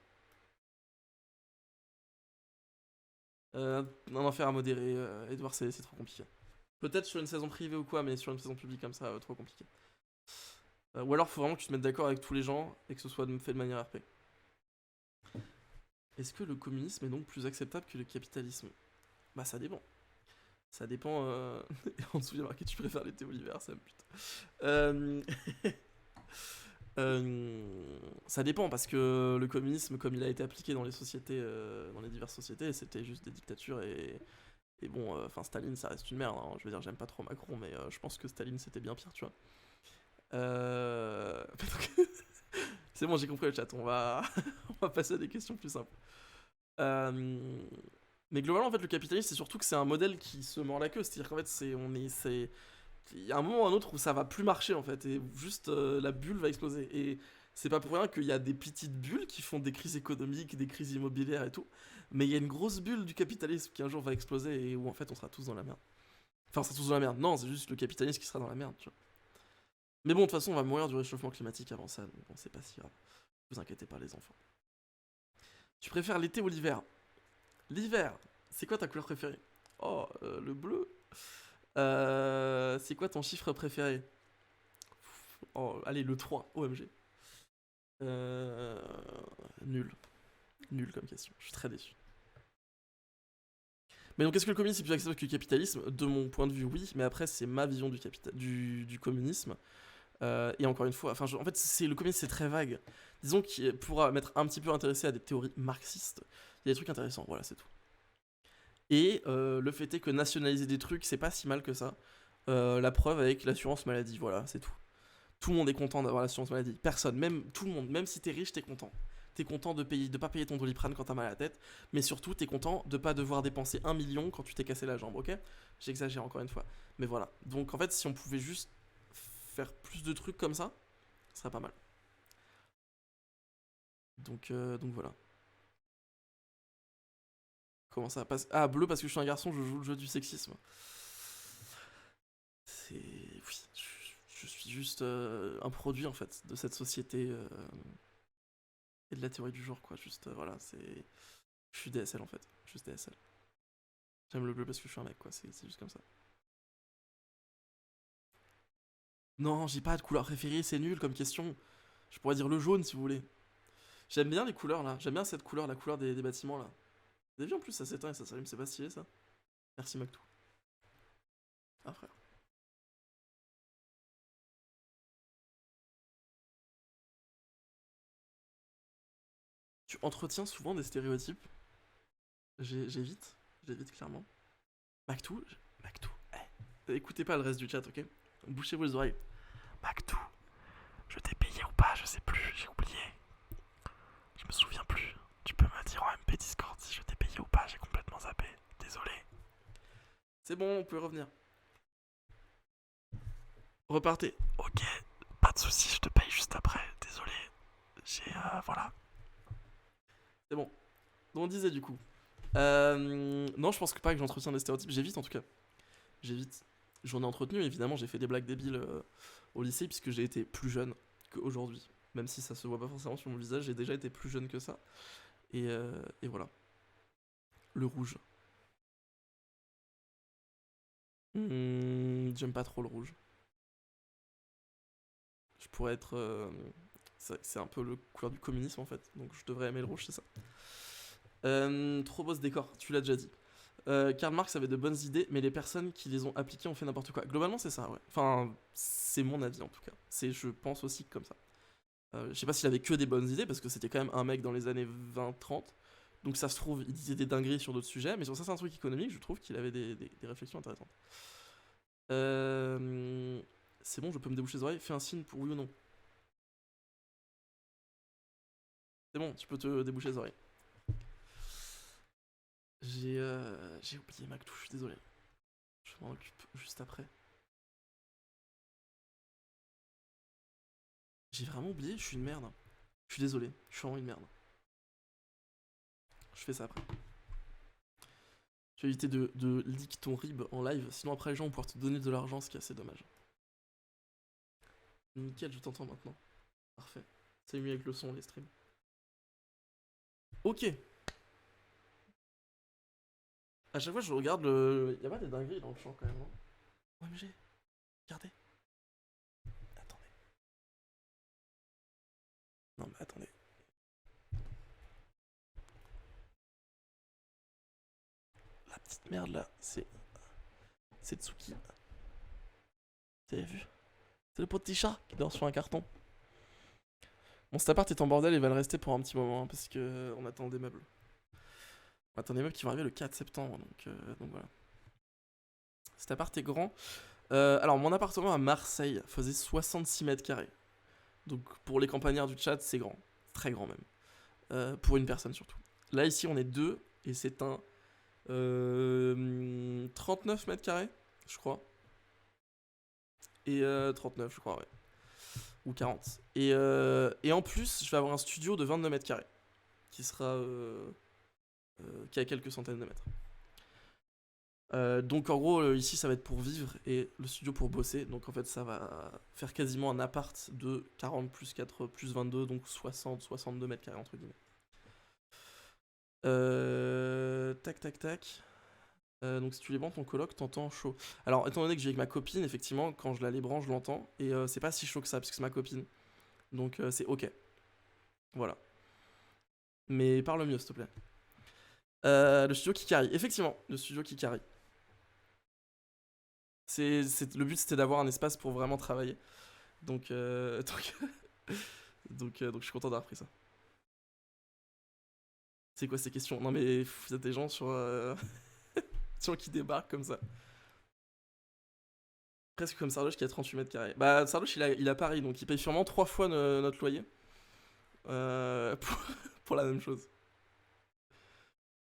Un enfer à modérer, Edouard, c'est trop compliqué. Peut-être sur une saison privée ou quoi, mais sur une saison publique comme ça, trop compliqué. Ou alors, faut vraiment que tu te mettes d'accord avec tous les gens et que ce soit fait de manière RP. Est-ce que le communisme est donc plus acceptable que le capitalisme? Bah, ça dépend. Ça dépend. En dessous, il y a marqué tu préfères l'été ou l'hiver, ça me pute. Ça dépend parce que le communisme, comme il a été appliqué dans les sociétés, dans les diverses sociétés, c'était juste des dictatures et bon, enfin Staline, ça reste une merde. Hein. Je veux dire, j'aime pas trop Macron, mais je pense que Staline c'était bien pire, tu vois. C'est bon, j'ai compris le chat. On va, on va passer à des questions plus simples. Mais globalement, en fait, le capitalisme, c'est surtout que c'est un modèle qui se mord la queue. C'est-à-dire qu'en fait, il y a un moment ou un autre où ça va plus marcher, en fait, et juste la bulle va exploser. Et c'est pas pour rien qu'il y a des petites bulles qui font des crises économiques, des crises immobilières et tout. Mais il y a une grosse bulle du capitalisme qui un jour va exploser et où en fait on sera tous dans la merde. Enfin, on sera tous dans la merde. Non, c'est juste le capitalisme qui sera dans la merde, tu vois. Mais bon, de toute façon, on va mourir du réchauffement climatique avant ça, donc bon, c'est pas si grave. Vous inquiétez pas, les enfants. Tu préfères l'été ou l'hiver? L'hiver, c'est quoi ta couleur préférée? Oh, le bleu. C'est quoi ton chiffre préféré? Oh, allez, le 3, OMG. Euh, Nul. Nul comme question, je suis très déçu. Mais donc, est-ce que le communisme est plus acceptable que le capitalisme? De mon point de vue, oui, mais après, c'est ma vision du communisme. Et encore une fois, enfin, en fait, le communisme, c'est très vague. Disons que pour m'être un petit peu intéressé à des théories marxistes, il y a des trucs intéressants, voilà, c'est tout. Et le fait est que nationaliser des trucs, c'est pas si mal que ça. La preuve avec l'assurance maladie, voilà, c'est tout. Tout le monde est content d'avoir l'assurance maladie. Personne, même tout le monde, même si t'es riche, t'es content. T'es content de pas payer ton Doliprane quand t'as mal à la tête, mais surtout t'es content de pas devoir dépenser 1 million quand tu t'es cassé la jambe, ok? J'exagère encore une fois. Mais voilà. Donc en fait, si on pouvait juste faire plus de trucs comme ça, ce serait pas mal. Donc voilà. Comment ça passe? Ah, bleu parce que je suis un garçon, je joue le jeu du sexisme. C'est. Oui, je suis juste un produit en fait de cette société et de la théorie du genre, quoi. Juste, voilà, c'est. Je suis DSL en fait, juste DSL. J'aime le bleu parce que je suis un mec, quoi, c'est juste comme ça. Non, j'ai pas de couleur préférée, c'est nul comme question. Je pourrais dire le jaune si vous voulez. J'aime bien les couleurs là, j'aime bien cette couleur, la couleur des bâtiments là. Vous avez vu en plus ça s'éteint et ça s'allume, c'est pas stylé ça? Merci Mactou. Ah, frère. Tu entretiens souvent des stéréotypes. J'évite. J'évite clairement. Mactou, Mactou, écoutez pas le reste du chat, ok? Bouchez vos oreilles. Mactou, je t'ai payé ou pas? Je sais plus, j'ai oublié. Je me souviens plus. Tu peux me dire en MP Discord si je t'ai payé ou pas, j'ai complètement zappé. Désolé. C'est bon, on peut revenir. Repartez. Ok, pas de soucis, je te paye juste après. Désolé. Voilà. C'est bon. Donc on disait du coup. Non, je pense que pas que j'entretiens des stéréotypes. J'évite en tout cas. J'évite. J'en ai entretenu, évidemment, j'ai fait des blagues débiles au lycée puisque j'ai été plus jeune qu'aujourd'hui. Même si ça se voit pas forcément sur mon visage, j'ai déjà été plus jeune que ça. Et voilà. Le rouge. J'aime pas trop le rouge. Je pourrais être. C'est un peu le couleur du communisme en fait, donc je devrais aimer le rouge, c'est ça. Trop beau ce décor, tu l'as déjà dit. Karl Marx avait de bonnes idées, mais les personnes qui les ont appliquées ont fait n'importe quoi. Globalement, c'est ça, ouais. Enfin, c'est mon avis en tout cas. Je pense aussi comme ça. Je sais pas s'il avait que des bonnes idées, parce que c'était quand même un mec dans les années 20-30. Donc ça se trouve, il disait des dingueries sur d'autres sujets, mais sur ça, c'est un truc économique, je trouve qu'il avait des réflexions intéressantes. C'est bon, je peux me déboucher les oreilles. Fais un signe pour oui ou non. C'est bon, tu peux te déboucher les oreilles. J'ai oublié Mactou, je suis désolé. Je m'en occupe juste après. J'ai vraiment oublié, je suis une merde. Je suis désolé, je suis vraiment une merde. Je fais ça après. Tu vas éviter de leak ton rib en live, sinon après les gens vont pouvoir te donner de l'argent, ce qui est assez dommage. Nickel, je t'entends maintenant. Parfait. C'est mieux avec le son, les streams. Ok. À chaque fois, je regarde le. Y'a pas des dingueries dans le champ quand même, non? OMG. Regardez. Attendez. Non, mais attendez. La petite merde là, c'est Tsuki. Vous avez vu? C'est le petit chat qui dort sur un carton. Bon, cet appart est en bordel et va le rester pour un petit moment, hein, parce que on attend des meubles. On attend des meubles qui vont arriver le 4 septembre, donc voilà. Cet appart est grand. Alors, mon appartement à Marseille faisait 66 mètres carrés. Donc, pour les campagnards du chat, c'est grand. Très grand même. Pour une personne surtout. Là, ici, on est deux, et c'est un 39 mètres carrés, je crois. Et 39, je crois, ouais. Ou 40. Et en plus, je vais avoir un studio de 22 mètres carrés. Qui a quelques centaines de mètres. Donc en gros, ici, ça va être pour vivre et le studio pour bosser. Donc en fait, ça va faire quasiment un appart de 40 plus 4 plus 22, donc 60, 62 mètres carrés, entre guillemets. Tac, tac, tac. Donc si tu les branches ton coloc, t'entends chaud. Alors étant donné que j'ai avec ma copine, effectivement, quand je la les branche, je l'entends. Et c'est pas si chaud que ça, parce que c'est ma copine. Donc c'est ok. Voilà. Mais parle mieux, s'il te plaît. Le studio qui carry. Effectivement, le studio qui carry. Le but c'était d'avoir un espace pour vraiment travailler. Donc, donc je suis content d'avoir pris ça. C'est quoi ces questions? Non mais vous êtes des gens sur qui débarquent comme ça. Presque comme Sardoche qui a 38 mètres carrés. Bah Sardoche il a Paris, donc il paye sûrement 3 fois notre loyer. Pour la même chose.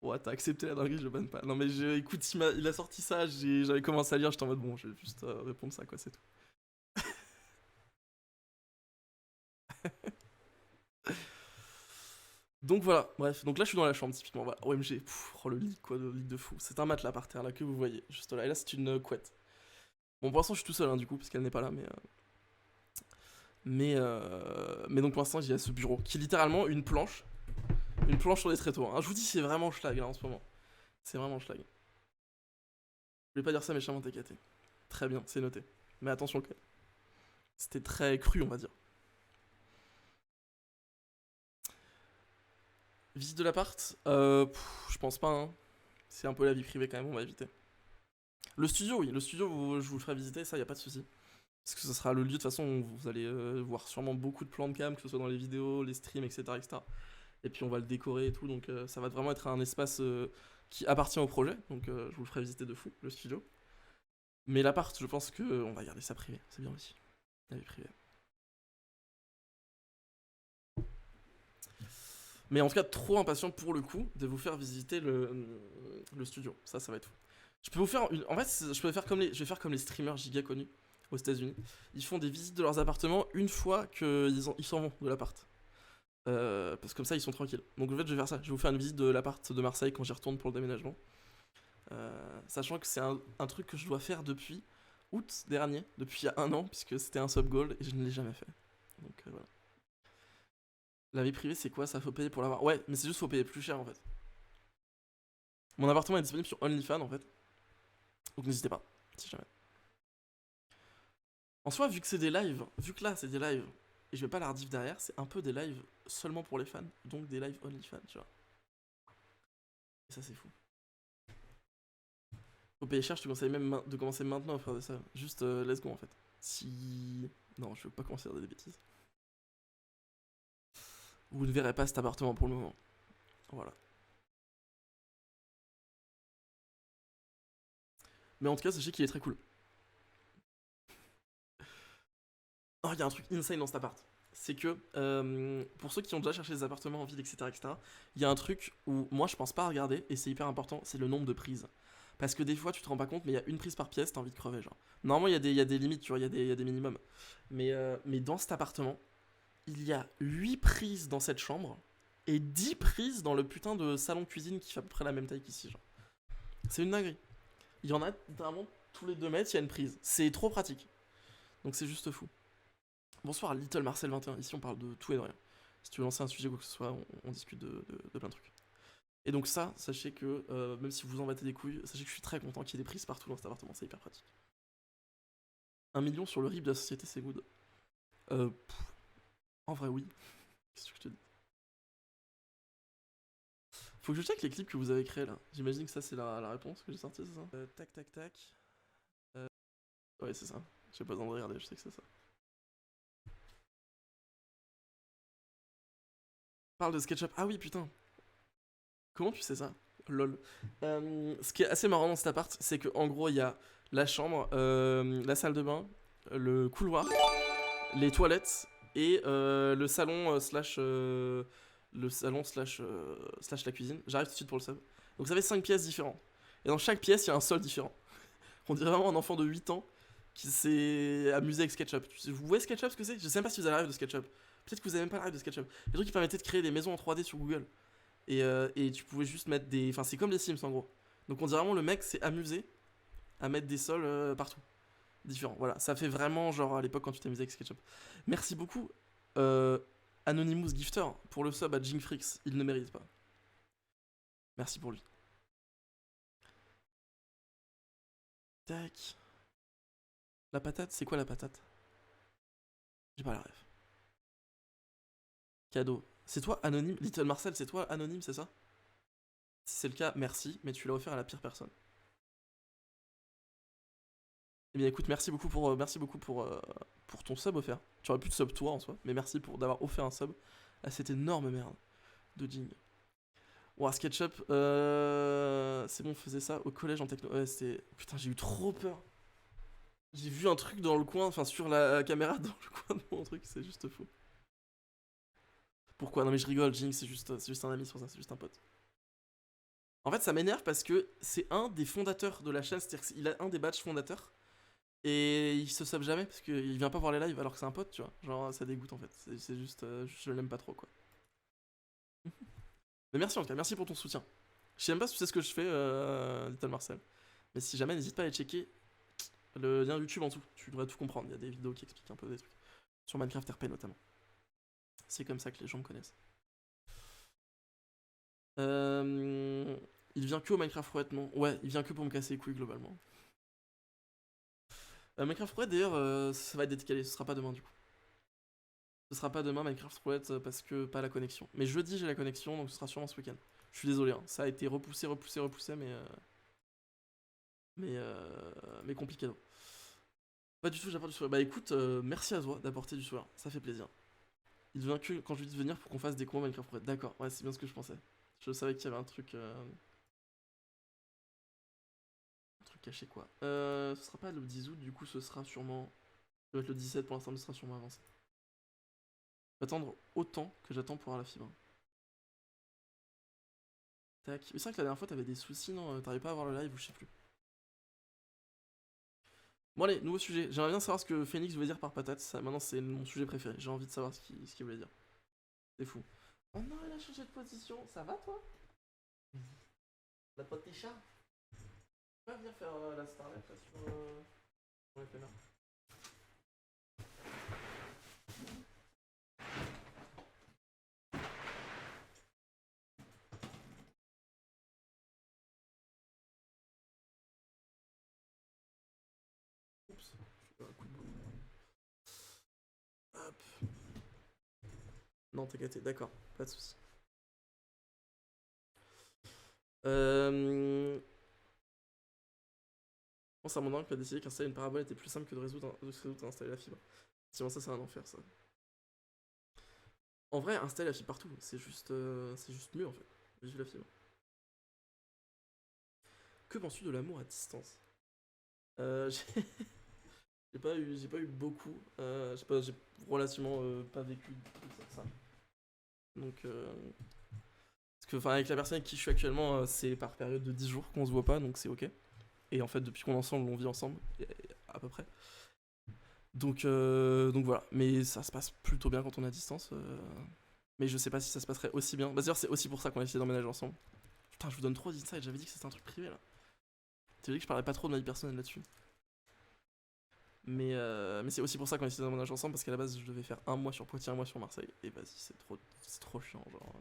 Ouais, t'as accepté la dinguerie, je le banne pas. Non mais écoute, il a sorti ça, j'avais commencé à lire, j'étais en mode bon, je vais juste répondre ça quoi, c'est tout. Donc voilà, bref, donc là je suis dans la chambre typiquement, voilà, OMG, oh le lit quoi, le lit de fou. C'est un matelas par terre là que vous voyez, juste là, et là c'est une couette. Bon pour l'instant je suis tout seul hein, du coup, parce qu'elle n'est pas là, mais donc pour l'instant j'ai ce bureau, qui est littéralement une planche sur des tréteaux. Hein. Je vous dis c'est vraiment schlag là en ce moment, c'est vraiment schlag. Je voulais pas dire ça méchamment TKT. Très bien, c'est noté. Mais attention quand même. C'était très cru on va dire. Visite de l'appart je pense pas hein. C'est un peu la vie privée quand même, on va éviter. Le studio, oui, le studio, je vous le ferai visiter, ça, y a pas de souci. Parce que ce sera le lieu, de toute façon, où vous allez voir sûrement beaucoup de plans de cam, que ce soit dans les vidéos, les streams, etc. etc. Et puis on va le décorer et tout, donc ça va vraiment être un espace qui appartient au projet, donc je vous le ferai visiter de fou, le studio. Mais l'appart, je pense que on va garder ça privé, c'est bien aussi. La vie privée. Mais en tout cas, trop impatient pour le coup de vous faire visiter le studio. Ça va être fou. Je peux vous faire En fait, je vais faire comme les streamers giga connus aux États-Unis. Ils font des visites de leurs appartements une fois qu'ils s'en vont de l'appart. Parce que comme ça, ils sont tranquilles. Donc en fait, je vais faire ça. Je vais vous faire une visite de l'appart de Marseille quand j'y retourne pour le déménagement. Sachant que c'est un truc que je dois faire depuis août dernier, depuis il y a 1 an, puisque c'était un sub goal et je ne l'ai jamais fait. Donc voilà. La vie privée, c'est quoi ça? Faut payer pour l'avoir. Ouais, mais c'est juste faut payer plus cher en fait. Mon appartement est disponible sur OnlyFans en fait. Donc n'hésitez pas, si jamais. En soi, vu que c'est des lives, vu que là c'est des lives, et je vais pas la rediff derrière, c'est un peu des lives seulement pour les fans, donc des lives OnlyFans, tu vois. Et ça c'est fou. Faut payer cher, je te conseille même de commencer maintenant à faire de ça. Juste let's go en fait. Si... Non, je veux pas commencer à dire des bêtises. Vous ne verrez pas cet appartement pour le moment. Voilà. Mais en tout cas, sachez qu'il est très cool. Oh, il y a un truc insane dans cet appart. C'est que, pour ceux qui ont déjà cherché des appartements en ville, etc., il y a un truc où moi je pense pas à regarder, et c'est hyper important, c'est le nombre de prises. Parce que des fois, tu te rends pas compte, mais il y a une prise par pièce, t'as envie de crever, genre. Normalement, il y a des limites, tu vois, il y a des minimums. Mais dans cet appartement, il y a 8 prises dans cette chambre, et 10 prises dans le putain de salon-cuisine qui fait à peu près la même taille qu'ici, genre. C'est une dinguerie. Il y en a littéralement tous les 2 mètres, il y a une prise. C'est trop pratique. Donc c'est juste fou. Bonsoir Little Marcel 21, ici on parle de tout et de rien. Si tu veux lancer un sujet ou quoi que ce soit, on discute de plein de trucs. Et donc ça, sachez que, même si vous en battez des couilles, sachez que je suis très content qu'il y ait des prises partout dans cet appartement, c'est hyper pratique. 1 million sur le RIB de la société, c'est good. En vrai oui. Qu'est-ce que je te dis? Faut que je check les clips que vous avez créés là. J'imagine que ça c'est la réponse que j'ai sortie, c'est ça? Tac tac tac. Ouais c'est ça. J'ai pas besoin de regarder, je sais que c'est ça. Parle de SketchUp. Ah oui putain. Comment tu sais ça? Lol. Ce qui est assez marrant dans cet appart, c'est qu'en gros, il y a la chambre, la salle de bain, le couloir, les toilettes et le salon slash la cuisine. J'arrive tout de suite pour le sub. Donc ça fait 5 pièces différentes. Et dans chaque pièce, il y a un sol différent. On dirait vraiment un enfant de 8 ans qui s'est amusé avec SketchUp. Vous voyez SketchUp ce que c'est? Je sais même pas si vous avez la rêve de SketchUp. Peut-être que vous avez même pas la rêve de SketchUp. Les trucs qui permettaient de créer des maisons en 3D sur Google. Et tu pouvais juste mettre des. Enfin, c'est comme les Sims en gros. Donc on dirait vraiment le mec s'est amusé à mettre des sols partout. Différents. Voilà, ça fait vraiment genre à l'époque quand tu t'amusais avec SketchUp. Merci beaucoup, Anonymous Gifter, pour le sub à Jingfrix. Il ne mérite pas. Merci pour lui. Tac. La patate, c'est quoi la patate? J'ai pas la rêve. Cadeau. C'est toi, Anonyme? Little Marcel, c'est toi, Anonyme, c'est ça? Si c'est le cas, merci, mais tu l'as offert à la pire personne. Eh bien écoute, merci beaucoup pour ton sub offert. Tu aurais pu te sub toi en soi, mais merci pour d'avoir offert un sub à cette énorme merde de Jing. Ouah, SketchUp, c'est bon, on faisait ça au collège en techno. Ouais, c'était. Putain, j'ai eu trop peur. J'ai vu un truc dans le coin, enfin sur la caméra dans le coin de mon truc, c'est juste faux. Pourquoi? Non mais je rigole, Jing, c'est juste un ami sur ça, c'est juste un pote. En fait, ça m'énerve parce que c'est un des fondateurs de la chaîne, c'est-à-dire qu'il a un des badges fondateurs. Et il se sub jamais parce qu'il vient pas voir les lives alors que c'est un pote, tu vois. Genre, ça dégoûte en fait. C'est juste. Je l'aime pas trop, quoi. Mais merci en tout cas, merci pour ton soutien. Je sais même pas si tu sais ce que je fais, Little Marcel. Mais si jamais, n'hésite pas à aller checker le lien YouTube en dessous. Tu devrais tout comprendre. Il y a des vidéos qui expliquent un peu des trucs. Sur Minecraft RP notamment. C'est comme ça que les gens me connaissent. Il vient que au Minecraft Roulette, non? Ouais, il vient que pour me casser les couilles globalement. Minecraft Roulette d'ailleurs, ça va être décalé, ce sera pas demain du coup. Ce sera pas demain Minecraft Roulette parce que pas la connexion. Mais jeudi j'ai la connexion donc ce sera sûrement ce week-end. Je suis désolé, hein. Ça a été repoussé mais Mais compliqué. Pas du tout, j'apporte du sourire. Bah écoute, merci à toi d'apporter du sourire, ça fait plaisir. Il devient que quand je lui dis de venir pour qu'on fasse des combats Minecraft. D'accord, ouais, c'est bien ce que je pensais. Je savais qu'il y avait un truc caché quoi. Ce sera pas le 10 août, du coup ce sera sûrement. Ça va être le 17 pour l'instant, mais ce sera sûrement avancé. Je vais attendre autant que j'attends pour avoir la fibre. Tac. Mais c'est vrai que la dernière fois t'avais des soucis, non? T'arrivais pas à avoir le live ou je sais plus. Bon allez, nouveau sujet. J'aimerais bien savoir ce que Phoenix voulait dire par patate. Ça, maintenant c'est mon sujet préféré. J'ai envie de savoir ce qu'il voulait dire. C'est fou. Oh non, il a changé de position. Ça va toi? La pote tes chats? Tu vas venir faire la Starlight là sur FMR. Oups, je fais un coup de boule. Hop. Non, t'es gâté, d'accord, pas de soucis. Je pense à mon oncle qui a décidé qu'installer une parabole était plus simple que de résoudre à installer la fibre. Sinon ça c'est un enfer ça. En vrai, installer la fibre partout, c'est juste mieux en fait. Vive la fibre. Que penses-tu de l'amour à distance? J'ai j'ai pas eu beaucoup. J'ai relativement pas vécu ça. Donc, parce que, enfin, avec la personne avec qui je suis actuellement, c'est par période de 10 jours qu'on se voit pas, donc c'est ok. Et en fait, depuis qu'on est ensemble, on vit ensemble, à peu près. Donc voilà. Mais ça se passe plutôt bien quand on est à distance. Mais je sais pas si ça se passerait aussi bien. Bah, d'ailleurs, c'est aussi pour ça qu'on a essayé d'emménager ensemble. Putain, je vous donne trop d'insights, j'avais dit que c'était un truc privé là. Tu dit que je parlais pas trop de ma vie personnelle là-dessus. Mais c'est aussi pour ça qu'on a décidé d'emménager ensemble, parce qu'à la base je devais faire un mois sur Poitiers, un mois sur Marseille. Et vas-y, c'est trop chiant, genre.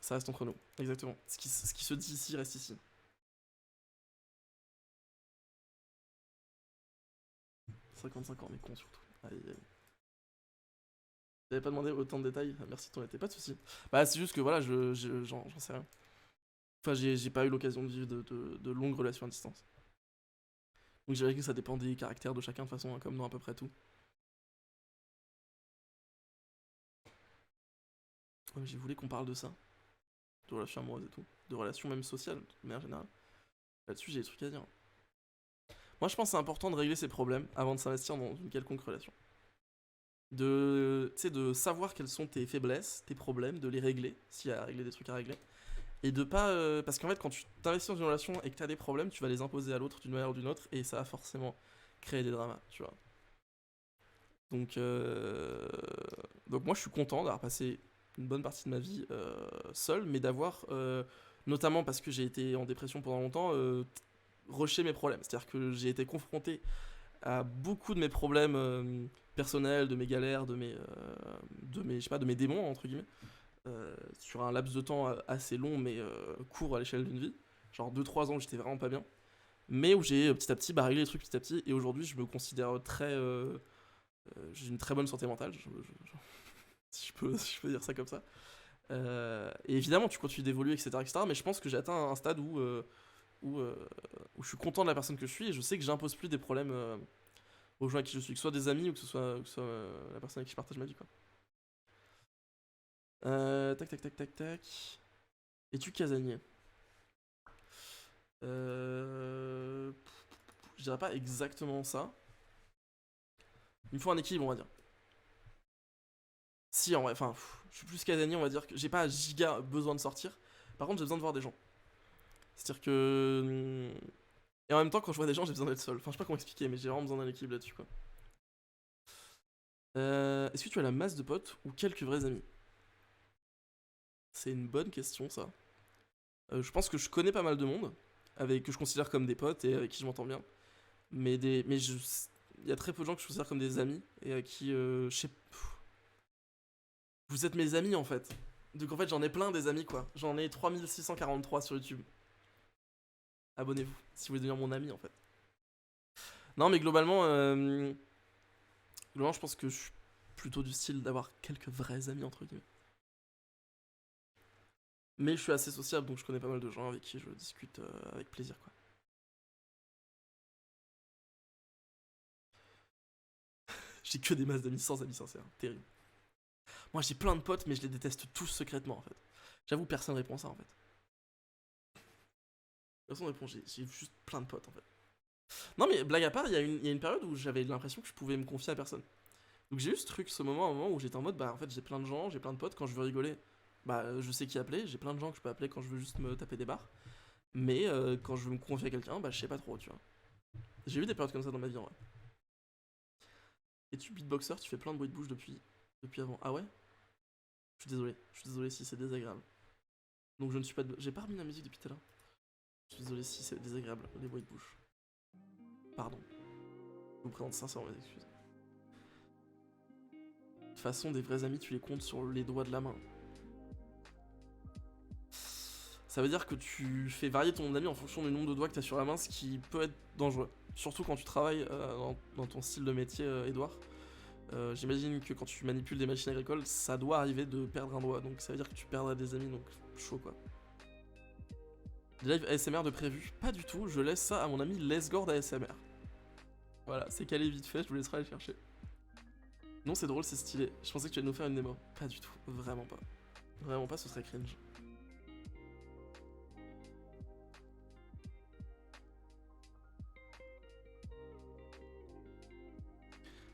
Ça reste entre nous, exactement. Ce qui se dit ici reste ici. 55 ans, mais con surtout. Aïe, aïe. J'avais pas demandé autant de détails, merci de ton été, pas de soucis. Bah, c'est juste que voilà, j'en sais rien. Enfin, j'ai pas eu l'occasion de vivre de longues relations à distance. Donc, je dirais que ça dépend des caractères de chacun, de toute façon, hein, comme dans à peu près tout. Ouais, j'ai voulu qu'on parle de ça, de relations amoureuses et tout, de relations même sociales, mais en général. Là-dessus, j'ai des trucs à dire. Moi, je pense que c'est important de régler ses problèmes avant de s'investir dans une quelconque relation. De savoir quelles sont tes faiblesses, tes problèmes, de les régler, s'il y a à régler des trucs à régler. Et de pas. Parce qu'en fait, quand tu t'investis dans une relation et que tu as des problèmes, tu vas les imposer à l'autre d'une manière ou d'une autre, et ça va forcément créer des dramas, tu vois. Donc, donc moi, je suis content d'avoir passé une bonne partie de ma vie seul, mais d'avoir, notamment parce que j'ai été en dépression pendant longtemps, rushé mes problèmes. C'est-à-dire que j'ai été confronté à beaucoup de mes problèmes personnels, de mes galères, je sais pas, de mes démons, entre guillemets, sur un laps de temps assez long, mais court à l'échelle d'une vie. Genre 2-3 ans, j'étais vraiment pas bien. Mais où j'ai petit à petit réglé les trucs petit à petit, et aujourd'hui, je me considère très. J'ai une très bonne santé mentale, si je peux dire ça comme ça. Et évidemment, tu continues d'évoluer, etc., mais je pense que j'ai atteint un stade où je suis content de la personne que je suis, et je sais que j'impose plus des problèmes aux gens avec qui je suis, que ce soit des amis ou que ce soit la personne avec qui je partage ma vie, quoi. Tac, tac, tac, tac, tac. Es-tu casanier? Je dirais pas exactement ça. Il me faut un équilibre, on va dire. Si, en vrai, enfin, je suis plus casanier, on va dire que j'ai pas giga besoin de sortir. Par contre, j'ai besoin de voir des gens. C'est-à-dire que. Et en même temps, quand je vois des gens, j'ai besoin d'être seul. Enfin, je sais pas comment expliquer, mais j'ai vraiment besoin d'un équilibre là-dessus, quoi. Est-ce que tu as la masse de potes ou quelques vrais amis? C'est une bonne question, ça. Je pense que je connais pas mal de monde, que je considère comme des potes et avec qui je m'entends bien. Il y a très peu de gens que je considère comme des amis et à qui, je sais. Vous êtes mes amis en fait. Donc en fait, j'en ai plein des amis quoi. J'en ai 3643 sur YouTube. Abonnez-vous si vous voulez devenir mon ami en fait. Non, mais globalement, je pense que je suis plutôt du style d'avoir quelques vrais amis entre guillemets. Mais je suis assez sociable, donc je connais pas mal de gens avec qui je discute avec plaisir, quoi. J'ai que des masses d'amis sans amis sincères, terrible. Moi j'ai plein de potes, mais je les déteste tous secrètement en fait. J'avoue, personne répond à ça en fait. Personne répond, j'ai juste plein de potes en fait. Non mais blague à part, il y a une période où j'avais l'impression que je pouvais me confier à personne. Donc j'ai eu ce truc, ce moment, un moment où j'étais en mode, bah en fait j'ai plein de gens, j'ai plein de potes, quand je veux rigoler, bah je sais qui appeler, j'ai plein de gens que je peux appeler quand je veux juste me taper des barres. Mais quand je veux me confier à quelqu'un, bah je sais pas trop, tu vois. J'ai eu des périodes comme ça dans ma vie en vrai. Et tu beatboxer, tu fais plein de bruit de bouche depuis avant. Ah ouais? Je suis désolé si c'est désagréable. Donc je ne suis pas j'ai pas remis la musique depuis tout à l'heure. Je suis désolé si c'est désagréable, les bruits de bouche. Pardon. Je vous présente sincèrement mes excuses. De toute façon, des vrais amis, tu les comptes sur les doigts de la main. Ça veut dire que tu fais varier ton ami en fonction du nombre de doigts que tu as sur la main, ce qui peut être dangereux. Surtout quand tu travailles dans ton style de métier, Edouard. J'imagine que quand tu manipules des machines agricoles, ça doit arriver de perdre un doigt, donc ça veut dire que tu perdras des amis, donc chaud quoi. Des lives ASMR de prévu? Pas du tout, je laisse ça à mon ami Lesgord ASMR. Voilà, c'est calé vite fait, je vous laisserai aller chercher. Non, c'est drôle, c'est stylé. Je pensais que tu allais nous faire une démo. Pas du tout, vraiment pas. Vraiment pas, ce serait cringe.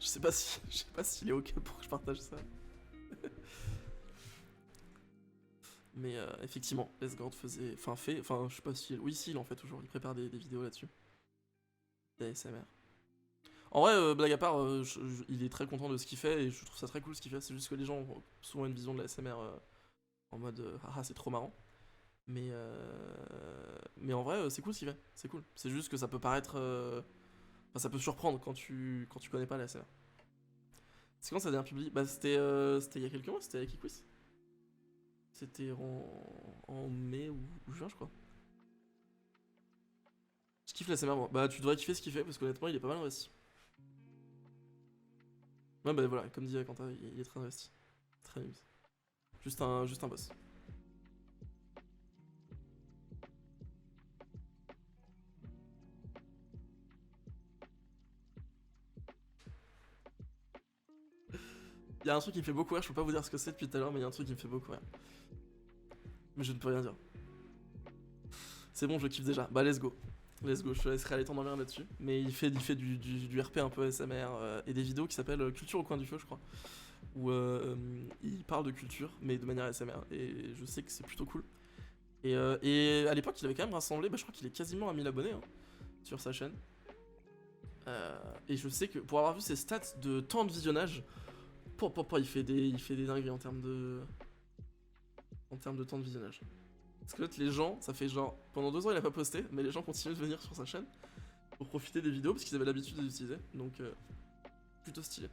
Je sais pas s'il est ok pour que je partage ça. Mais effectivement, Lesgord faisait. Enfin, je sais pas si. Oui, si, il en fait toujours. Il prépare des vidéos là-dessus. Des ASMR. En vrai, blague à part, il est très content de ce qu'il fait et je trouve ça très cool ce qu'il fait. C'est juste que les gens ont souvent une vision de la SMR en mode haha, c'est trop marrant. Mais en vrai, c'est cool ce qu'il fait. C'est cool. C'est juste que ça peut paraître. Enfin, ça peut surprendre quand tu connais pas la SMR. C'est quand ça devient public? Bah, c'était il y a quelques mois, c'était avec Equis. C'était en mai ou juin, je crois. Je kiffe la SMR, moi. Bah, tu devrais kiffer ce qu'il fait parce qu'honnêtement, il est pas mal investi. Ouais, bah voilà, comme dit Quentin, il est très investi. Très investi. Juste un boss. Il y a un truc qui me fait beaucoup rire, je peux pas vous dire ce que c'est depuis tout à l'heure, mais il y a un truc qui me fait beaucoup rire. Mais je ne peux rien dire. C'est bon, je kiffe déjà. Bah, let's go. Let's go, je te laisserai aller t'endormir là-dessus. Mais il fait du RP un peu SMR et des vidéos qui s'appellent Culture au coin du feu, je crois. Où il parle de culture, mais de manière SMR. Et je sais que c'est plutôt cool. Et à l'époque, il avait quand même rassemblé, bah, je crois qu'il est quasiment à 1000 abonnés hein, sur sa chaîne. Et je sais que pour avoir vu ses stats de temps de visionnage, il fait des dingueries en termes de temps de visionnage. Parce que là, les gens, ça fait genre pendant 2 ans il a pas posté, mais les gens continuent de venir sur sa chaîne pour profiter des vidéos parce qu'ils avaient l'habitude de les utiliser. Donc plutôt stylé.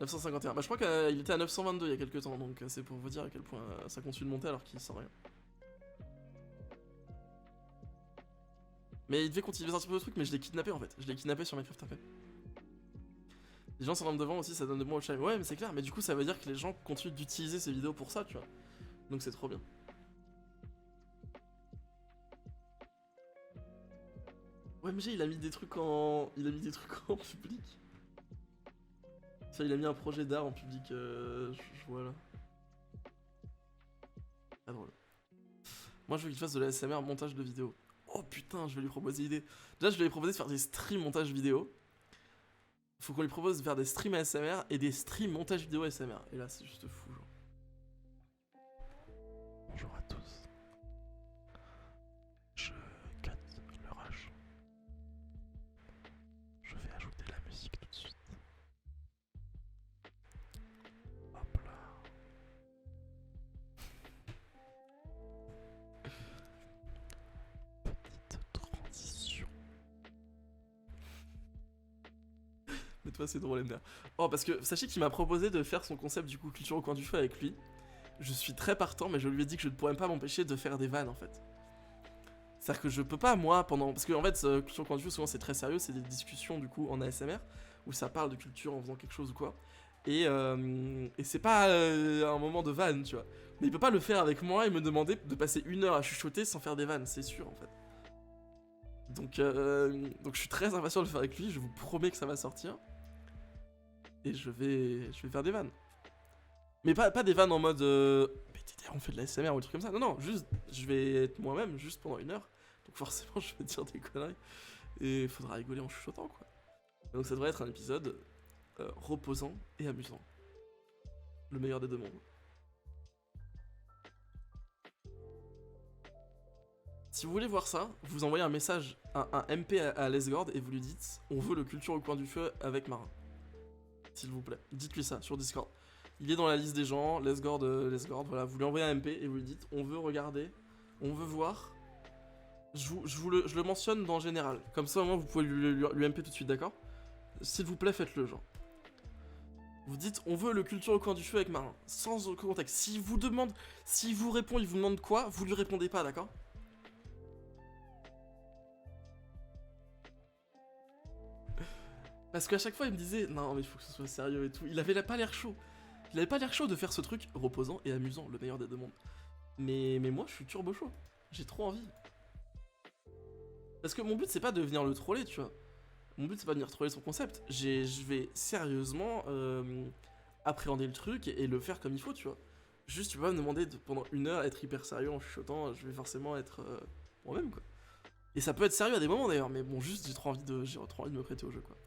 951. Bah je crois qu'il était à 922 il y a quelques temps, donc c'est pour vous dire à quel point ça continue de monter alors qu'il sent rien. Mais il devait continuer un petit peu de trucs, mais je l'ai kidnappé en fait. Je l'ai kidnappé sur Minecraft RP. Les gens s'en devant aussi, ça donne de bons watch time. Ouais, mais c'est clair, mais du coup, ça veut dire que les gens continuent d'utiliser ces vidéos pour ça, tu vois. Donc c'est trop bien. Ouais, mais il a mis des trucs en. Il a mis des trucs en public. Ça, il a mis un projet d'art en public, je vois là. Ah, drôle. Moi, je veux qu'il fasse de la SMR montage de vidéos. Oh putain, je vais lui proposer l'idée. Déjà, je vais lui proposer de faire des streams montage vidéo. Faut qu'on lui propose de faire des streams ASMR et des streams montage vidéo ASMR. Et là, c'est juste fou, genre. Bonjour à tous. Je cut le rush. Je vais ajouter la musique tout de suite. Hop là. Petite transition. Mais toi, c'est drôle, MDR. Oh, parce que sachez qu'il m'a proposé de faire son concept du coup culture au coin du feu avec lui. Je suis très partant, mais je lui ai dit que je ne pourrais pas m'empêcher de faire des vannes en fait. C'est-à-dire que je peux pas, moi, pendant. Parce qu'en fait, culture au coin du feu, souvent c'est très sérieux, c'est des discussions du coup en ASMR où ça parle de culture en faisant quelque chose ou quoi. Et c'est pas un moment de vanne, tu vois. Mais il peut pas le faire avec moi et me demander de passer 1 heure à chuchoter sans faire des vannes, c'est sûr en fait. Donc je suis très impatient de le faire avec lui, je vous promets que ça va sortir. Et je vais faire des vannes. Mais pas des vannes en mode on fait de la SMR ou des trucs comme ça. Non, non, juste je vais être moi-même juste pendant 1 heure. Donc forcément je vais dire des conneries. Et il faudra rigoler en chuchotant quoi. Donc ça devrait être un épisode reposant et amusant. Le meilleur des deux mondes. Si vous voulez voir ça, vous envoyez un message, un MP à Lesgord et vous lui dites on veut le culture au coin du feu avec Marin. S'il vous plaît, dites-lui ça sur Discord. Il est dans la liste des gens, Lesgord, voilà, vous lui envoyez un MP et vous lui dites on veut regarder, on veut voir. Je le mentionne dans général, comme ça au moins vous pouvez lui MP tout de suite, d'accord? S'il vous plaît, faites-le, genre. Vous dites on veut le culture au coin du feu avec Marin, sans aucun contexte. S'il vous demande, s'il vous répond, il vous demande quoi, vous lui répondez pas, d'accord? Parce qu'à chaque fois il me disait non mais il faut que ce soit sérieux et tout, il avait pas l'air chaud. Il avait pas l'air chaud de faire ce truc reposant et amusant, le meilleur des deux mondes. Mais moi je suis turbo chaud, j'ai trop envie. Parce que mon but c'est pas de venir le troller, tu vois. Mon but c'est pas de venir troller son concept. Je vais sérieusement appréhender le truc et le faire comme il faut, tu vois. Juste tu peux pas me demander pendant 1 heure être hyper sérieux en chuchotant, je vais forcément être moi-même quoi. Et ça peut être sérieux à des moments d'ailleurs, mais bon juste j'ai trop envie de me prêter au jeu quoi.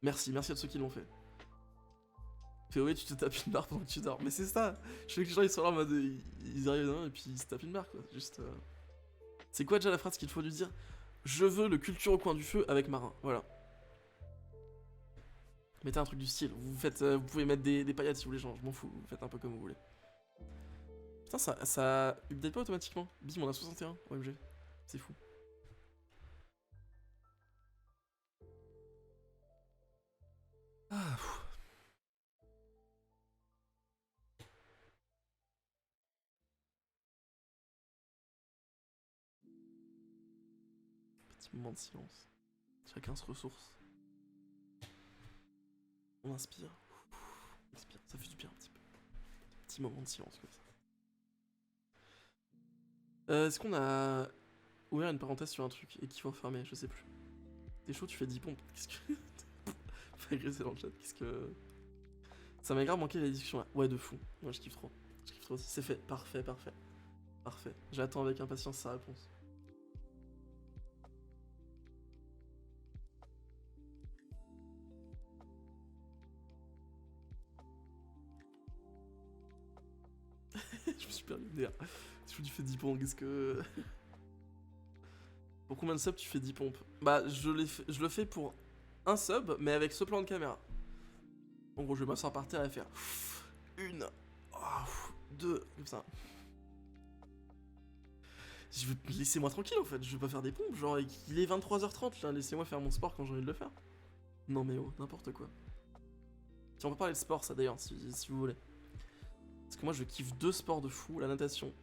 Merci à ceux qui l'ont fait. POV, tu te tapes une barre pendant que tu dors. Mais c'est ça. Je veux que les gens ils sont là en mode. Ils arrivent dedans et puis ils se tapent une barre quoi. Juste. C'est quoi déjà la phrase qu'il faut lui dire? Je veux le culture au coin du feu avec Marin. Voilà. Mettez un truc du style. Vous pouvez mettre des paillettes si vous voulez, genre. Je m'en fous. Vous faites un peu comme vous voulez. Putain, ça update pas automatiquement. Bim, on a 61 OMG. C'est fou. Ah, pff. Petit moment de silence. Chacun se ressource. On inspire. On expire. Ça fait du bien un petit peu. Petit moment de silence comme ça. Est-ce qu'on a ouvert une parenthèse sur un truc et qu'il faut refermer? Je sais plus. T'es chaud, tu fais 10 pompes. Qu'est-ce que. Faut agresser dans le chat. Qu'est-ce que. Ça m'a grave manqué la discussion là. Ouais, de fou. Moi, je kiffe trop. Je kiffe trop aussi. C'est fait. Parfait. Parfait. J'attends avec impatience sa réponse. Je me suis permis de dire. Tu fais 10 pompes, qu'est-ce que. Pour combien de subs tu fais 10 pompes? Bah, je le fais pour un sub, mais avec ce plan de caméra. En gros, je vais m'asseoir par terre et faire. 1, 2, comme ça. Laissez-moi tranquille en fait, je vais pas faire des pompes, genre il est 23h30 là, laissez-moi faire mon sport quand j'ai envie de le faire. Non mais oh, n'importe quoi. Si on peut parler de sport ça d'ailleurs, si vous voulez. Parce que moi je kiffe 2 sports de fou, la natation,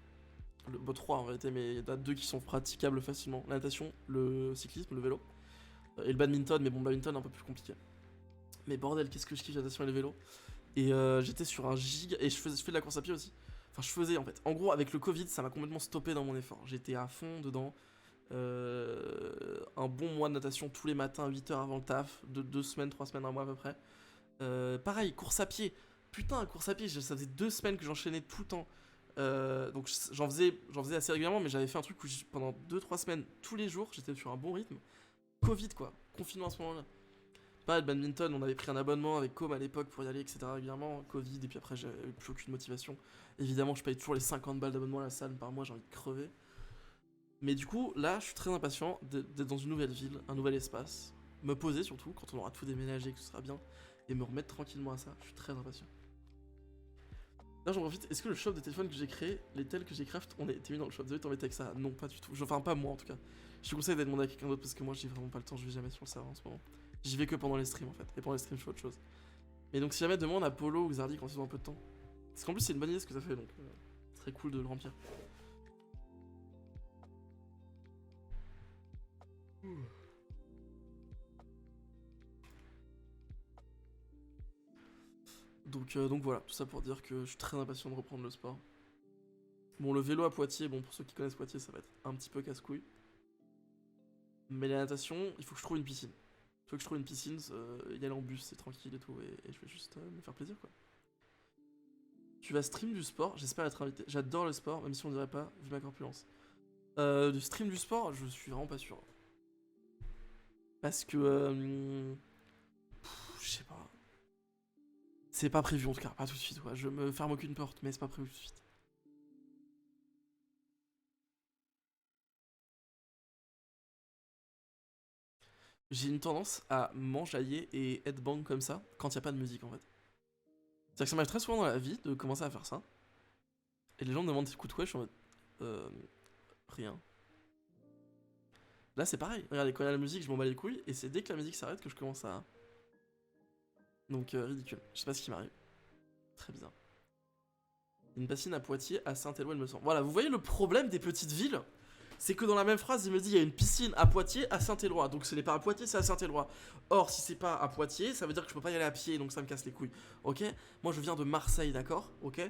bon 3 en réalité, mais il y en a 2 qui sont praticables facilement. La natation, le cyclisme, le vélo, et le badminton, mais bon badminton un peu plus compliqué. Mais bordel, qu'est-ce que je kiffe la natation et le vélo. Et j'étais sur un gig, et je fais de la course à pied aussi. Enfin je faisais en fait. En gros avec le Covid ça m'a complètement stoppé dans mon effort. J'étais à fond dedans. Un bon mois de natation tous les matins, 8 heures avant le taf, de 2 semaines, 3 semaines, un mois à peu près. Pareil, course à pied. Putain, course à pied, ça faisait 2 semaines que j'enchaînais tout le temps. Donc j'en faisais assez régulièrement, mais j'avais fait un truc où pendant 2-3 semaines, tous les jours, j'étais sur un bon rythme. Covid quoi, confinement à ce moment-là. Pas le badminton, on avait pris un abonnement avec Com à l'époque pour y aller, etc. régulièrement. Covid, et puis après j'avais plus aucune motivation. Évidemment, je paye toujours les 50 balles d'abonnement à la salle par mois, j'ai envie de crever. Mais du coup, là, je suis très impatient d'être dans une nouvelle ville, un nouvel espace. Me poser surtout, quand on aura tout déménagé, que ce sera bien. Et me remettre tranquillement à ça. Je suis très impatient. Là, j'en profite. Est-ce que le shop de téléphone que j'ai créé, les tels que j'ai craft, ont été mis dans le shop? Vous devez t'en mettre avec ça? Non, pas du tout. Enfin, pas moi en tout cas. Je te conseille d'être demandé à quelqu'un d'autre parce que moi, j'ai vraiment pas le temps. Je vais jamais sur le serveur en ce moment. J'y vais que pendant les streams en fait. Et pendant les streams, je fais autre chose. Mais donc, si jamais demande à Polo ou Xardi quand ils ont un peu de temps. Parce qu'en plus, c'est une bonne idée ce que ça fait donc. Ce serait cool de le remplir. Donc voilà, tout ça pour dire que je suis très impatient de reprendre le sport. Bon, le vélo à Poitiers, bon, pour ceux qui connaissent Poitiers, ça va être un petit peu casse-couille. Mais la natation, il faut que je trouve une piscine. Il faut que je trouve une piscine, y aller en bus, c'est tranquille et tout, et je vais juste me faire plaisir, quoi. Tu vas stream du sport, j'espère être invité. J'adore le sport, même si on dirait pas, vu ma corpulence. Du stream du sport, je suis vraiment pas sûr. Parce que... je sais pas. C'est pas prévu en tout cas, pas tout de suite, quoi. Je me ferme aucune porte, mais c'est pas prévu tout de suite. J'ai une tendance à m'enjailler et headbang comme ça, quand il a pas de musique en fait. C'est-à-dire que ça m'arrive très souvent dans la vie de commencer à faire ça. Et les gens me demandent t'écoutes quoi, je suis en mode... Rien. Là c'est pareil, regardez, quand il y a la musique, je m'en bats les couilles, et c'est dès que la musique s'arrête que je commence à... Donc ridicule, je sais pas ce qui m'arrive. Très bizarre. Une bassine à Poitiers, à Saint-Éloi, il me semble. Voilà, vous voyez le problème des petites villes? C'est que dans la même phrase, il me dit il y a une piscine à Poitiers, à Saint-Éloi. Donc ce n'est pas à Poitiers, c'est à Saint-Éloi. Or, si c'est pas à Poitiers, ça veut dire que je peux pas y aller à pied, donc ça me casse les couilles. Ok? Moi, je viens de Marseille, d'accord? Ok?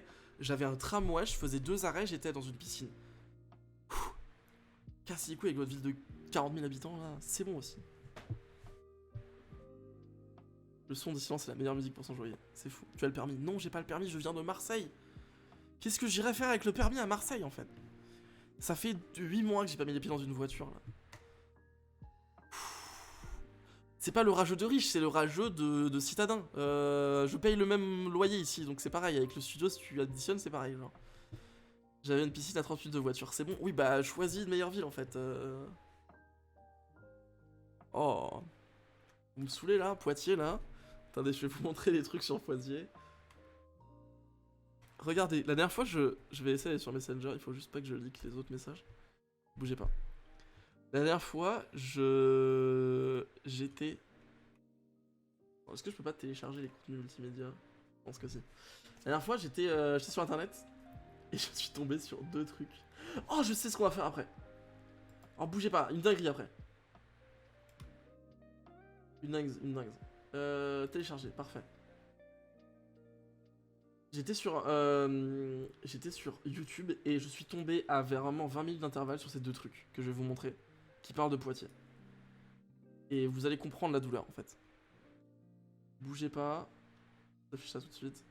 J'avais un tramway, je faisais 2 arrêts, j'étais dans une piscine. Casse les couilles avec votre ville de 40 000 habitants, là, c'est bon aussi. Le son des silences, c'est la meilleure musique pour s'enjoyer. C'est fou. Tu as le permis? Non, j'ai pas le permis, je viens de Marseille. Qu'est-ce que j'irais faire avec le permis à Marseille, en fait? Ça fait 8 mois que j'ai pas mis les pieds dans une voiture, là. C'est pas le rageux de riche, c'est le rageux de citadin. Je paye le même loyer ici, donc c'est pareil. Avec le studio, si tu additionnes, c'est pareil, genre. J'avais une piscine à 30 minutes de voiture, c'est bon? Oui, bah, choisis une meilleure ville, en fait. Oh. Vous me saoulez, là, Poitiers, là. Attendez, je vais vous montrer des trucs sur Poitiers. Regardez, la dernière fois, je vais essayer d'aller sur Messenger, il faut juste pas que je leak les autres messages. Bougez pas. La dernière fois, j'étais... Est-ce que je peux pas télécharger les contenus multimédia? Je pense que si. La dernière fois, j'étais sur internet et je suis tombé sur 2 trucs. Oh, je sais ce qu'on va faire après. Oh, bougez pas, une dinguerie après. Une dingue. Télécharger, parfait. J'étais sur YouTube et je suis tombé à vraiment 20 minutes d'intervalle sur ces 2 trucs que je vais vous montrer, qui parlent de Poitiers. Et vous allez comprendre la douleur en fait. Bougez pas. J'affiche ça tout de suite.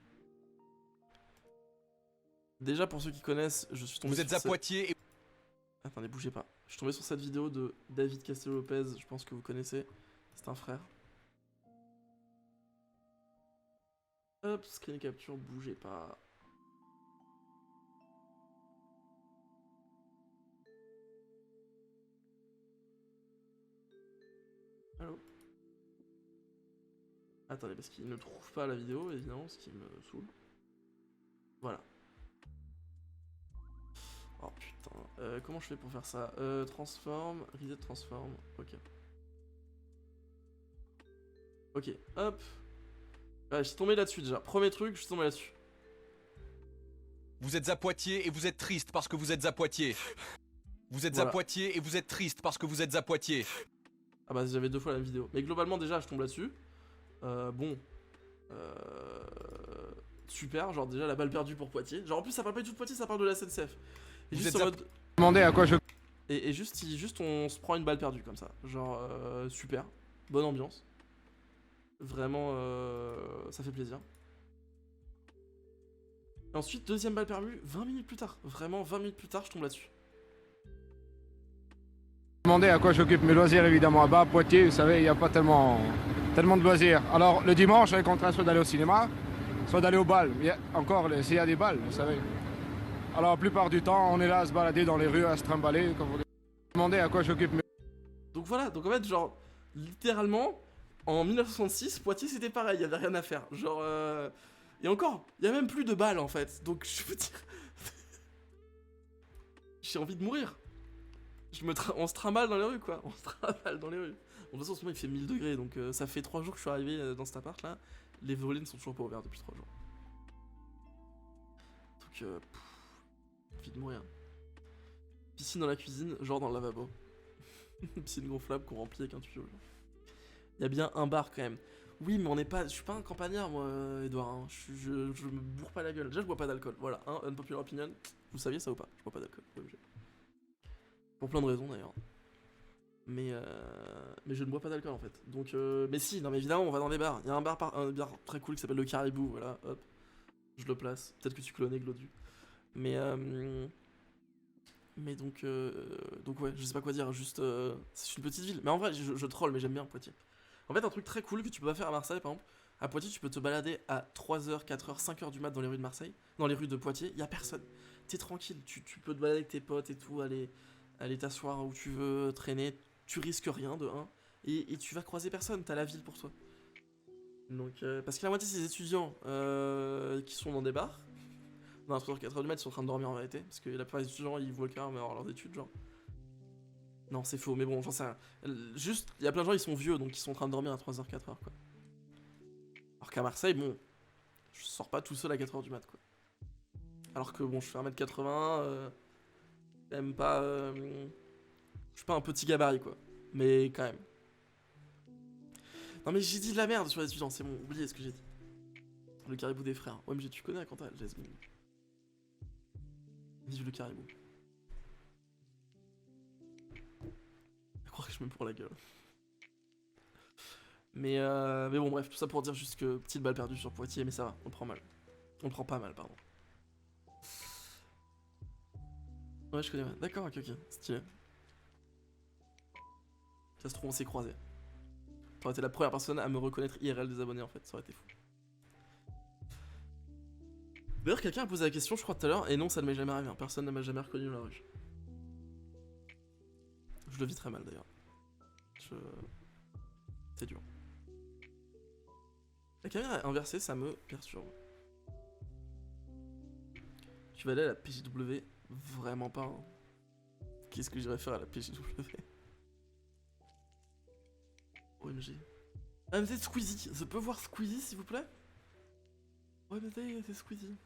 Déjà pour ceux qui connaissent, je suis tombé Vous êtes à Poitiers et... Attendez, bougez pas. Je suis tombé sur cette vidéo de David Castello-Lopez, je pense que vous connaissez. C'est un frère. Hop, screen capture, bougez pas. Allô? Attendez, parce qu'il ne trouve pas la vidéo, évidemment, ce qui me saoule. Voilà. Oh putain, comment je fais pour faire ça? Transform, reset transform, ok. Ok, hop. Ouais, je suis tombé là-dessus déjà. Premier truc, je suis tombé là-dessus. Vous êtes à Poitiers et vous êtes triste parce que vous êtes à Poitiers. Vous êtes Voilà. à Poitiers et vous êtes triste parce que vous êtes à Poitiers. Ah bah j'avais 2 fois la même vidéo. Mais globalement déjà je tombe là-dessus. Bon. Super, genre déjà la balle perdue pour Poitiers. Genre en plus ça parle pas du tout de Poitiers, ça parle de la SNCF. Et Vous juste êtes en à- mode... Demandez à quoi je... Et juste on se prend une balle perdue comme ça. Genre super. Bonne ambiance. Vraiment ça fait plaisir. Et ensuite deuxième balle perdue 20 minutes plus tard. Vraiment 20 minutes plus tard je tombe là-dessus. Demandez à quoi j'occupe mes loisirs, évidemment. À bas, à Poitiers, vous savez, il n'y a pas tellement de loisirs. Alors, le dimanche, on est contraint soit d'aller au cinéma, soit d'aller au bal. Encore, s'il y a des balles, vous savez. Alors, la plupart du temps, on est là à se balader dans les rues, à se trimballer. Comme vous demandez à quoi j'occupe mes... Donc voilà, donc en fait, genre, littéralement, en 1966, Poitiers c'était pareil, il y avait rien à faire. Genre, et encore, il y a même plus de balles en fait. Donc je veux dire, j'ai envie de mourir. On se trimballe dans les rues quoi, on se trimballe dans les rues. Bon, de toute façon, en ce moment il fait 1000 degrés, donc ça fait 3 jours que je suis arrivé dans cet appart là. Les volets ne sont toujours pas ouverts depuis 3 jours. Donc, envie de mourir. Piscine dans la cuisine, genre dans le lavabo. Piscine gonflable qu'on remplit avec un tuyau. Il y a bien un bar quand même. Oui, mais on n'est pas. Je suis pas un campagnard, moi, Edouard. Hein. Je me bourre pas la gueule. Déjà, je bois pas d'alcool. Voilà, hein, unpopular opinion. Vous saviez ça ou pas? Je bois pas d'alcool. Pour plein de raisons d'ailleurs. Mais je ne bois pas d'alcool en fait. Donc, mais si, non, mais évidemment, on va dans des bars. Il y a un bar très cool qui s'appelle le Caribou. Voilà, hop. Je le place. Peut-être que tu connais Glodu. Mais donc ouais, je sais pas quoi dire. Juste, c'est une petite ville. Mais en vrai, je troll, mais j'aime bien Poitiers. En fait, un truc très cool que tu peux pas faire à Marseille, par exemple. À Poitiers, tu peux te balader à 3h, 4h, 5h du mat dans les rues de Marseille. Dans les rues de Poitiers, y a personne. T'es tranquille. Tu peux te balader avec tes potes et tout, aller t'asseoir où tu veux, traîner. Tu risques rien, de 1. Et tu vas croiser personne. T'as la ville pour toi. Donc, parce que la moitié, c'est des étudiants qui sont dans des bars. Non, à 3h, 4h du mat, ils sont en train de dormir en vérité. Parce que la plupart des étudiants, ils voient carrément avoir leurs études, genre. Non, c'est faux, mais bon, j'en sais rien. Juste, il y a plein de gens, ils sont vieux, donc ils sont en train de dormir à 3h, 4h, quoi. Alors qu'à Marseille, bon, je sors pas tout seul à 4h du mat, quoi. Alors que, bon, je fais 1m80, même pas... je suis pas un petit gabarit, quoi. Mais quand même. Non, mais j'ai dit de la merde sur les étudiants, c'est bon, oubliez ce que j'ai dit. Le caribou des frères. OMG, tu connais, Quentin, let's go. Vive le caribou. Je crois que je me pour la gueule. Mais bon, bref, tout ça pour dire juste que petite balle perdue sur Poitiers, mais ça va, on le prend mal. On le prend pas mal, pardon. Ouais, je connais, ouais. D'accord, ok, stylé. Ça se trouve, on s'est croisés. T'aurais été la première personne à me reconnaître IRL des abonnés, en fait, ça aurait été fou. D'ailleurs, quelqu'un a posé la question, je crois, tout à l'heure, et non, ça ne m'est jamais arrivé, hein. Personne ne m'a jamais reconnu dans la rue. Je le vis très mal, d'ailleurs. C'est dur. La caméra inversée, ça me perturbe. Tu vas aller à la PJW? Vraiment pas. Hein. Qu'est-ce que j'irais faire à la PJW? OMG. Ah, mais c'est Squeezie. Je peux voir Squeezie, s'il vous plaît? Ouais, mais c'est Squeezie.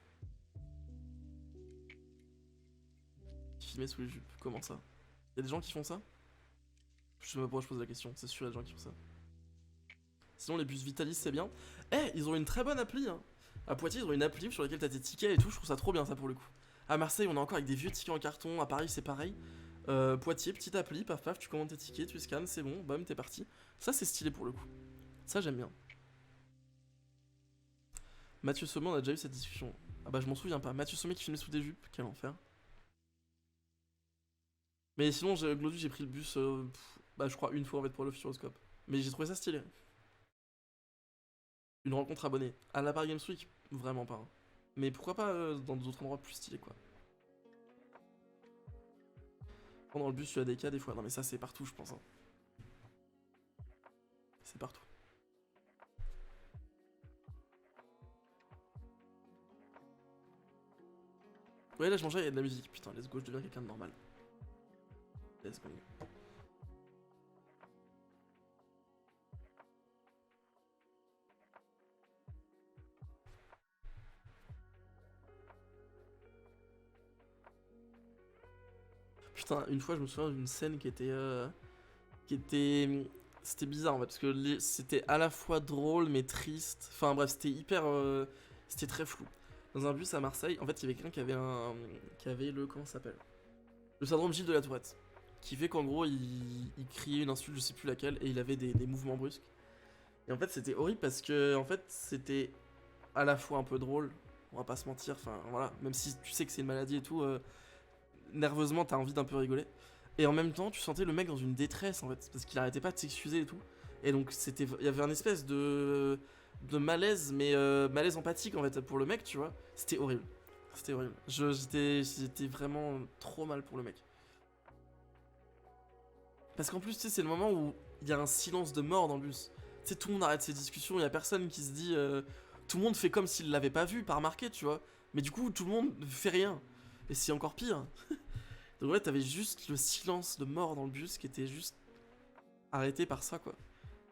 Filmer sous les jupes, comment ça? Y'a des gens qui font ça? Je sais pas pourquoi je pose la question, c'est sûr y'a des gens qui font ça. Sinon les bus Vitalis c'est bien. Eh, ils ont une très bonne appli hein. À Poitiers ils ont une appli sur laquelle t'as tes tickets et tout, je trouve ça trop bien ça pour le coup. À Marseille on est encore avec des vieux tickets en carton, à Paris c'est pareil. Poitiers, petite appli, paf paf, tu commandes tes tickets, tu scannes, c'est bon, bam, t'es parti. Ça c'est stylé pour le coup. Ça j'aime bien. Mathieu Sommet, on a déjà eu cette discussion. Ah bah je m'en souviens pas. Mathieu Sommet qui filmait sous des jupes, quel enfer. Mais sinon, Glodu, j'ai pris le bus, bah je crois une fois en fait pour le Futuroscope. Mais j'ai trouvé ça stylé. Une rencontre abonnée. À la Paris Games Week, vraiment pas. Hein. Mais pourquoi pas dans d'autres endroits plus stylés quoi. Pendant le bus, tu as des cas des fois. Non mais ça c'est partout je pense. Hein. C'est partout. Ouais là je mangeais, il y a de la musique. Putain, let's go, je deviens quelqu'un de normal. Let's go. Putain, une fois je me souviens d'une scène qui était... C'était bizarre en fait, parce que c'était à la fois drôle mais triste. Enfin bref, c'était hyper... C'était très flou. Dans un bus à Marseille, en fait il y avait quelqu'un qui avait le... Comment ça s'appelle? Le syndrome Gilles de la Tourette. Qui fait qu'en gros il criait une insulte, je sais plus laquelle, et il avait des mouvements brusques. Et en fait c'était horrible parce que en fait c'était à la fois un peu drôle, on va pas se mentir, enfin voilà, même si tu sais que c'est une maladie et tout, nerveusement t'as envie d'un peu rigoler. Et en même temps tu sentais le mec dans une détresse en fait, parce qu'il arrêtait pas de s'excuser et tout. Et donc il y avait un espèce de malaise, mais malaise empathique en fait pour le mec, tu vois. C'était horrible. C'était horrible. J'étais vraiment trop mal pour le mec. Parce qu'en plus, tu sais, c'est le moment où il y a un silence de mort dans le bus. Tu sais, tout le monde arrête ses discussions, il y a personne qui se dit... tout le monde fait comme s'il l'avait pas vu, pas remarqué, tu vois. Mais du coup, tout le monde fait rien. Et c'est encore pire. Donc ouais, t'avais juste le silence de mort dans le bus qui était juste arrêté par ça, quoi.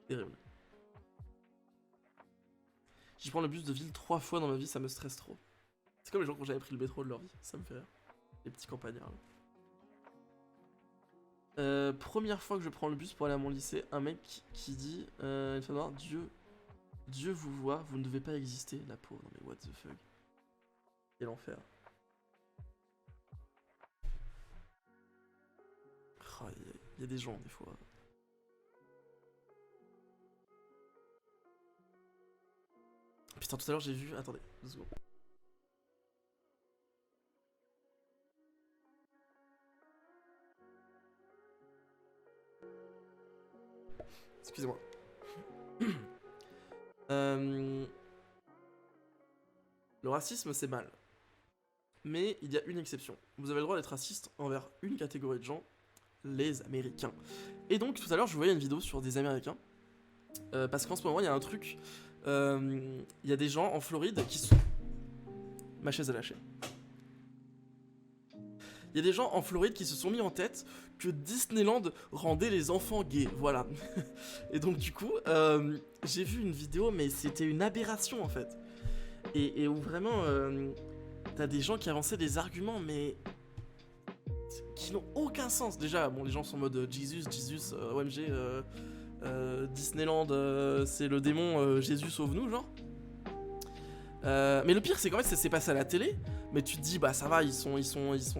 Terrible. Je prends le bus de ville 3 fois dans ma vie, ça me stresse trop. C'est comme les gens qui ont jamais pris le métro de leur vie, ça me fait rire. Les petits campagnards, là. Première fois que je prends le bus pour aller à mon lycée, un mec qui dit il faut voir Dieu Dieu vous voit, vous ne devez pas exister, la pauvre. Non mais what the fuck. Quel enfer. Oh, il y a des gens des fois. Putain, tout à l'heure j'ai vu. Attendez, 2 secondes. Excusez-moi. Le racisme, c'est mal. Mais il y a une exception. Vous avez le droit d'être raciste envers une catégorie de gens, les Américains. Et donc, tout à l'heure, je voyais une vidéo sur des Américains. Parce qu'en ce moment, il y a un truc. Il y a des gens en Floride qui sont... Ma chaise a lâché. Il y a des gens en Floride qui se sont mis en tête que Disneyland rendait les enfants gays, voilà. Et donc du coup, j'ai vu une vidéo, mais c'était une aberration en fait. Et où vraiment, t'as des gens qui avançaient des arguments, mais qui n'ont aucun sens. Déjà, bon, les gens sont en mode Jesus, OMG, Disneyland, c'est le démon, Jésus sauve-nous, genre. Mais le pire, c'est qu'en fait, ça s'est passé à la télé. Mais tu te dis, bah ça va, ils sont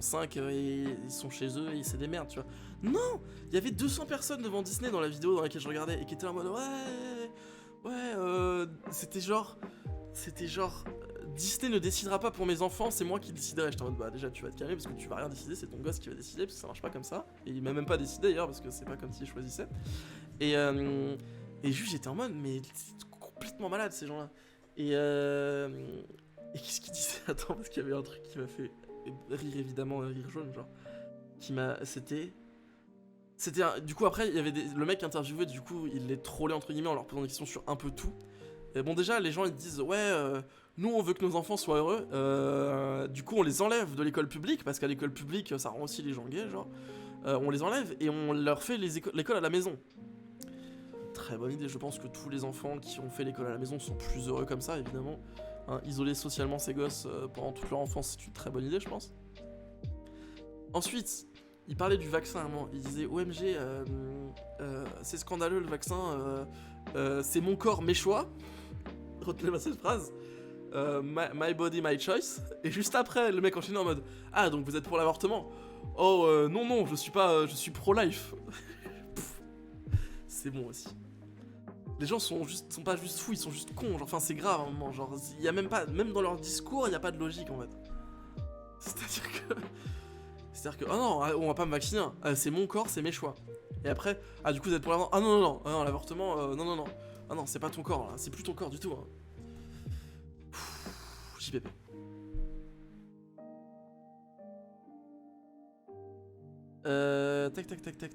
5 et ils sont chez eux et c'est des merdes, tu vois. Non, il y avait 200 personnes devant Disney dans la vidéo dans laquelle je regardais et qui étaient en mode c'était genre, Disney ne décidera pas pour mes enfants, c'est moi qui déciderai. J'étais en mode, bah déjà tu vas te calmer parce que tu vas rien décider, c'est ton gosse qui va décider parce que ça marche pas comme ça. Et il m'a même pas décidé d'ailleurs parce que c'est pas comme s'il choisissait. Et juste j'étais en mode, mais c'est complètement malade ces gens-là. Et qu'est-ce qu'il disait? Attends, parce qu'il y avait un truc qui m'a fait rire, évidemment, rire jaune, genre. Du coup, après, il y avait le mec interviewé, du coup, il les trollait, entre guillemets, en leur posant des questions sur un peu tout. Et bon, déjà, les gens, ils disent, ouais, nous, on veut que nos enfants soient heureux. Du coup, on les enlève de l'école publique, parce qu'à l'école publique, ça rend aussi les gens gays, genre. On les enlève et on leur fait l'école à la maison. Très bonne idée, je pense que tous les enfants qui ont fait l'école à la maison sont plus heureux comme ça, évidemment. Hein, isoler socialement ces gosses pendant toute leur enfance, c'est une très bonne idée, je pense. Ensuite, il parlait du vaccin à un moment. Il disait OMG, c'est scandaleux le vaccin, c'est mon corps, mes choix. Retenez-moi cette phrase. My body, my choice. Et juste après, le mec enchaînait en mode ah, donc vous êtes pour l'avortement? Oh, non, je suis pas, je suis pro-life. C'est bon aussi. Les gens sont pas juste fous, ils sont juste cons, genre, enfin c'est grave à un moment, genre, il y a même dans leur discours, il y a pas de logique en fait. C'est-à-dire que, oh non, on va pas me vacciner, c'est mon corps, c'est mes choix. Et après, ah du coup vous êtes pour l'avortement, ah non, l'avortement, non, ah non, c'est pas ton corps là, c'est plus ton corps du tout. Hein. JPP.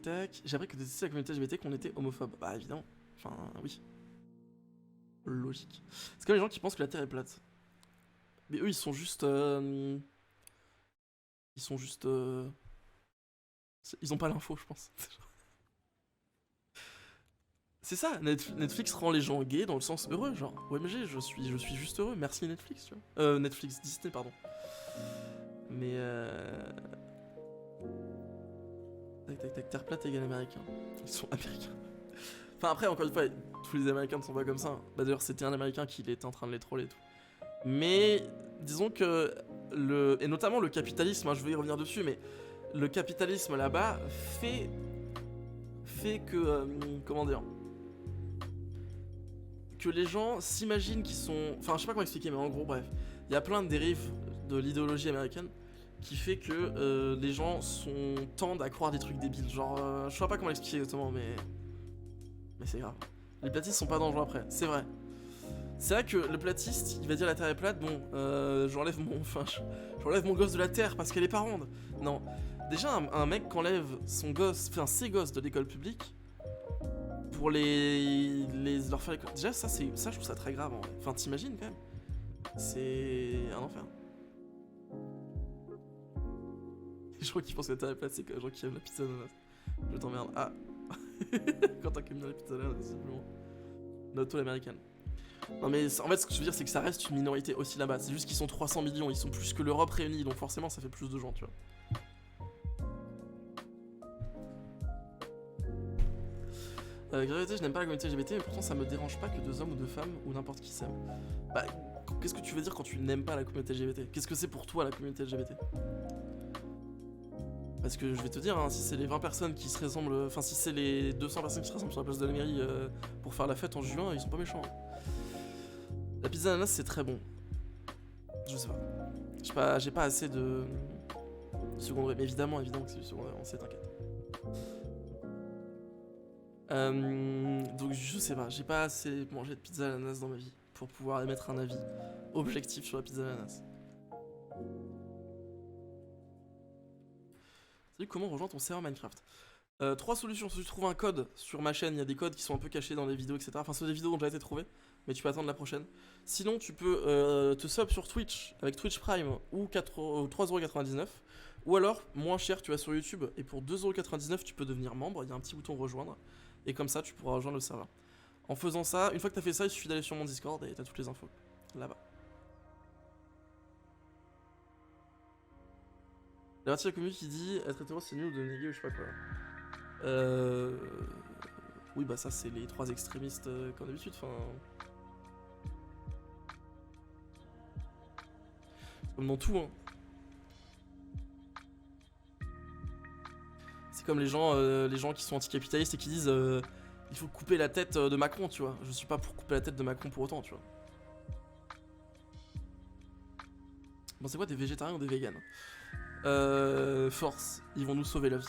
Tac. J'ai appris que de la communauté LGBT qu'on était homophobe. Bah évidemment. Enfin, oui. Logique. C'est comme les gens qui pensent que la Terre est plate. Mais eux, ils sont juste... Ils ont pas l'info, je pense. C'est ça, Netflix rend les gens gays dans le sens heureux, genre. OMG, je suis juste heureux, merci Netflix, tu vois. Netflix, Disney, pardon. Mais Tac, Terre plate égale américain. Ils sont américains. Enfin après, encore une fois, tous les Américains ne sont pas comme ça. Bah d'ailleurs, c'était un Américain qui était en train de les troller et tout. Mais disons que et notamment le capitalisme, hein, je vais y revenir dessus, mais le capitalisme là-bas fait que comment dire, que les gens s'imaginent qu'ils sont, enfin je sais pas comment expliquer, mais en gros bref, il y a plein de dérives de l'idéologie américaine qui fait que les gens tendent à croire des trucs débiles. Genre, je sais pas comment l'expliquer exactement, mais c'est grave. Les platistes sont pas dangereux après, c'est vrai. C'est vrai que le platiste, il va dire la Terre est plate, bon, j'enlève mon gosse de la Terre parce qu'elle est pas ronde. Non. Déjà, un mec qui enlève ses gosses de l'école publique pour leur faire l'école. Déjà, ça, je trouve ça très grave en vrai. Enfin, t'imagines quand même. C'est un enfer. Les gens qui pensent que la Terre est plate, c'est que les gens qui aiment la pizza ananas. Je t'emmerde. Ah. Quand t'as aimé la pizza ananas, visiblement. L'auto américaine. Non mais en fait ce que je veux dire c'est que ça reste une minorité aussi là-bas. C'est juste qu'ils sont 300 millions, ils sont plus que l'Europe réunie, donc forcément ça fait plus de gens, tu vois. Gravité, je n'aime pas la communauté LGBT, mais pourtant ça me dérange pas que 2 hommes ou 2 femmes ou n'importe qui s'aiment. Bah, qu'est-ce que tu veux dire quand tu n'aimes pas la communauté LGBT? Qu'est-ce que c'est pour toi la communauté LGBT? Parce que je vais te dire, hein, si c'est les 20 personnes qui se ressemblent, enfin si c'est les 200 personnes qui se ressemblent sur la place de la mairie pour faire la fête en juin, ils sont pas méchants. La pizza ananas c'est très bon. Je sais pas. J'ai pas assez de secondaire, mais évidemment que c'est du secondaire, on sait, t'inquiète. Donc je sais pas, j'ai pas assez mangé de pizza à l'ananas dans ma vie pour pouvoir émettre un avis objectif sur la pizza à l'ananas. Salut, comment rejoindre ton serveur Minecraft? 3 solutions, soit tu trouves un code sur ma chaîne, il y a des codes qui sont un peu cachés dans les vidéos, etc. Enfin, c'est des vidéos qui ont déjà été trouvées, mais tu peux attendre la prochaine. Sinon, tu peux te sub sur Twitch avec Twitch Prime ou 3,99€. Ou alors, moins cher, tu vas sur YouTube et pour 2,99€ tu peux devenir membre, il y a un petit bouton rejoindre. Et comme ça, tu pourras rejoindre le serveur. En faisant ça, une fois que tu as fait ça, il suffit d'aller sur mon Discord et tu as toutes les infos là-bas. La partie de la communauté qui dit être hétéro c'est nul ou de néguer ou je sais pas quoi. Oui, bah ça, c'est les 3 extrémistes comme d'habitude. Enfin. Comme dans tout, hein. C'est comme les gens qui sont anticapitalistes et qui disent il faut couper la tête de Macron, tu vois. Je suis pas pour couper la tête de Macron pour autant, tu vois. Bon, c'est quoi des végétariens ou des véganes? Force, ils vont nous sauver la vie.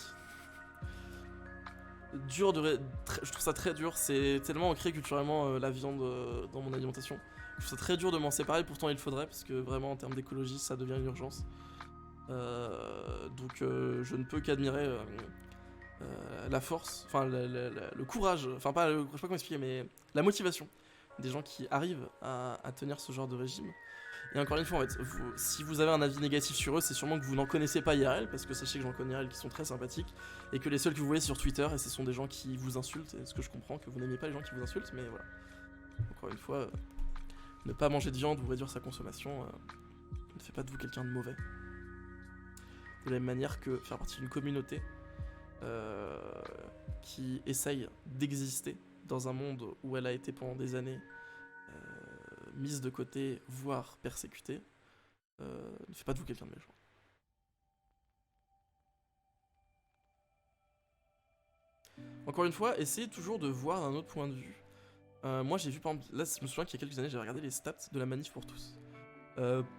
Dur de... Je trouve ça très dur, c'est tellement ancré culturellement la viande dans mon alimentation. Je trouve ça très dur de m'en séparer, pourtant il faudrait, parce que vraiment en termes d'écologie ça devient une urgence. Donc je ne peux qu'admirer la force, enfin le courage, enfin pas, je sais pas comment expliquer, mais la motivation des gens qui arrivent à tenir ce genre de régime. Et encore une fois, en fait, si vous avez un avis négatif sur eux, c'est sûrement que vous n'en connaissez pas IRL, parce que sachez que j'en connais IRL qui sont très sympathiques, et que les seuls que vous voyez c'est sur Twitter, et ce sont des gens qui vous insultent, et ce que je comprends, que vous n'aimez pas les gens qui vous insultent, mais voilà. Encore une fois, ne pas manger de viande ou réduire sa consommation ne fait pas de vous quelqu'un de mauvais. De la même manière que faire partie d'une communauté qui essaye d'exister dans un monde où elle a été pendant des années mise de côté, voire persécutée, ne fait pas de vous quelqu'un de méchant. Encore une fois, essayez toujours de voir d'un autre point de vue. Moi j'ai vu, par exemple, là je me souviens qu'il y a quelques années, j'ai regardé les stats de la Manif pour tous.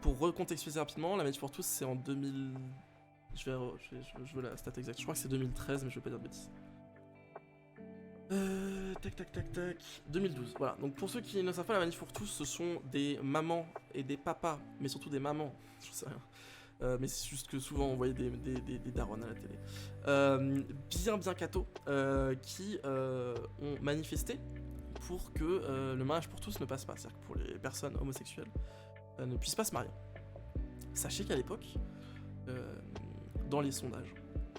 Pour recontextualiser rapidement, la Manif pour tous c'est en 2000... Je veux la stat exacte, je crois que c'est 2013, mais je vais pas dire de bêtises. Tac. 2012, voilà. Donc pour ceux qui ne savent pas, la Manif pour tous, ce sont des mamans et des papas, mais surtout des mamans, je sais rien. Mais c'est juste que souvent on voyait des darons à la télé. Bien cathos, qui ont manifesté pour que le mariage pour tous ne passe pas. C'est-à-dire que pour les personnes homosexuelles ne puissent pas se marier. Sachez qu'à l'époque, dans les sondages,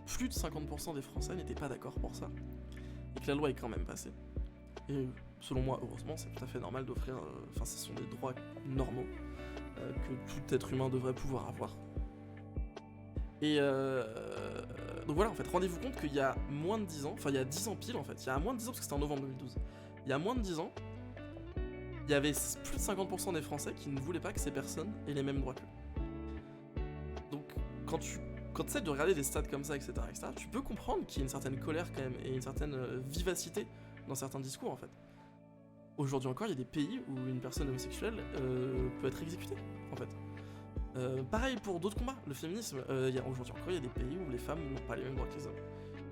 plus de 50% des Français n'étaient pas d'accord pour ça. Et que la loi est quand même passée. Et selon moi, heureusement, c'est tout à fait normal d'offrir... Enfin, ce sont des droits normaux que tout être humain devrait pouvoir avoir. Et donc voilà, en fait, rendez-vous compte qu'il y a moins de 10 ans, enfin il y a 10 ans pile en fait, il y a moins de 10 ans parce que c'était en novembre 2012, il y a moins de 10 ans, il y avait plus de 50% des Français qui ne voulaient pas que ces personnes aient les mêmes droits qu'eux. Donc quand tu essaies de regarder des stats comme ça, etc., tu peux comprendre qu'il y a une certaine colère quand même et une certaine vivacité dans certains discours en fait. Aujourd'hui encore, il y a des pays où une personne homosexuelle peut être exécutée en fait. Pareil pour d'autres combats, le féminisme, aujourd'hui encore il y a des pays où les femmes n'ont pas les mêmes droits que les hommes.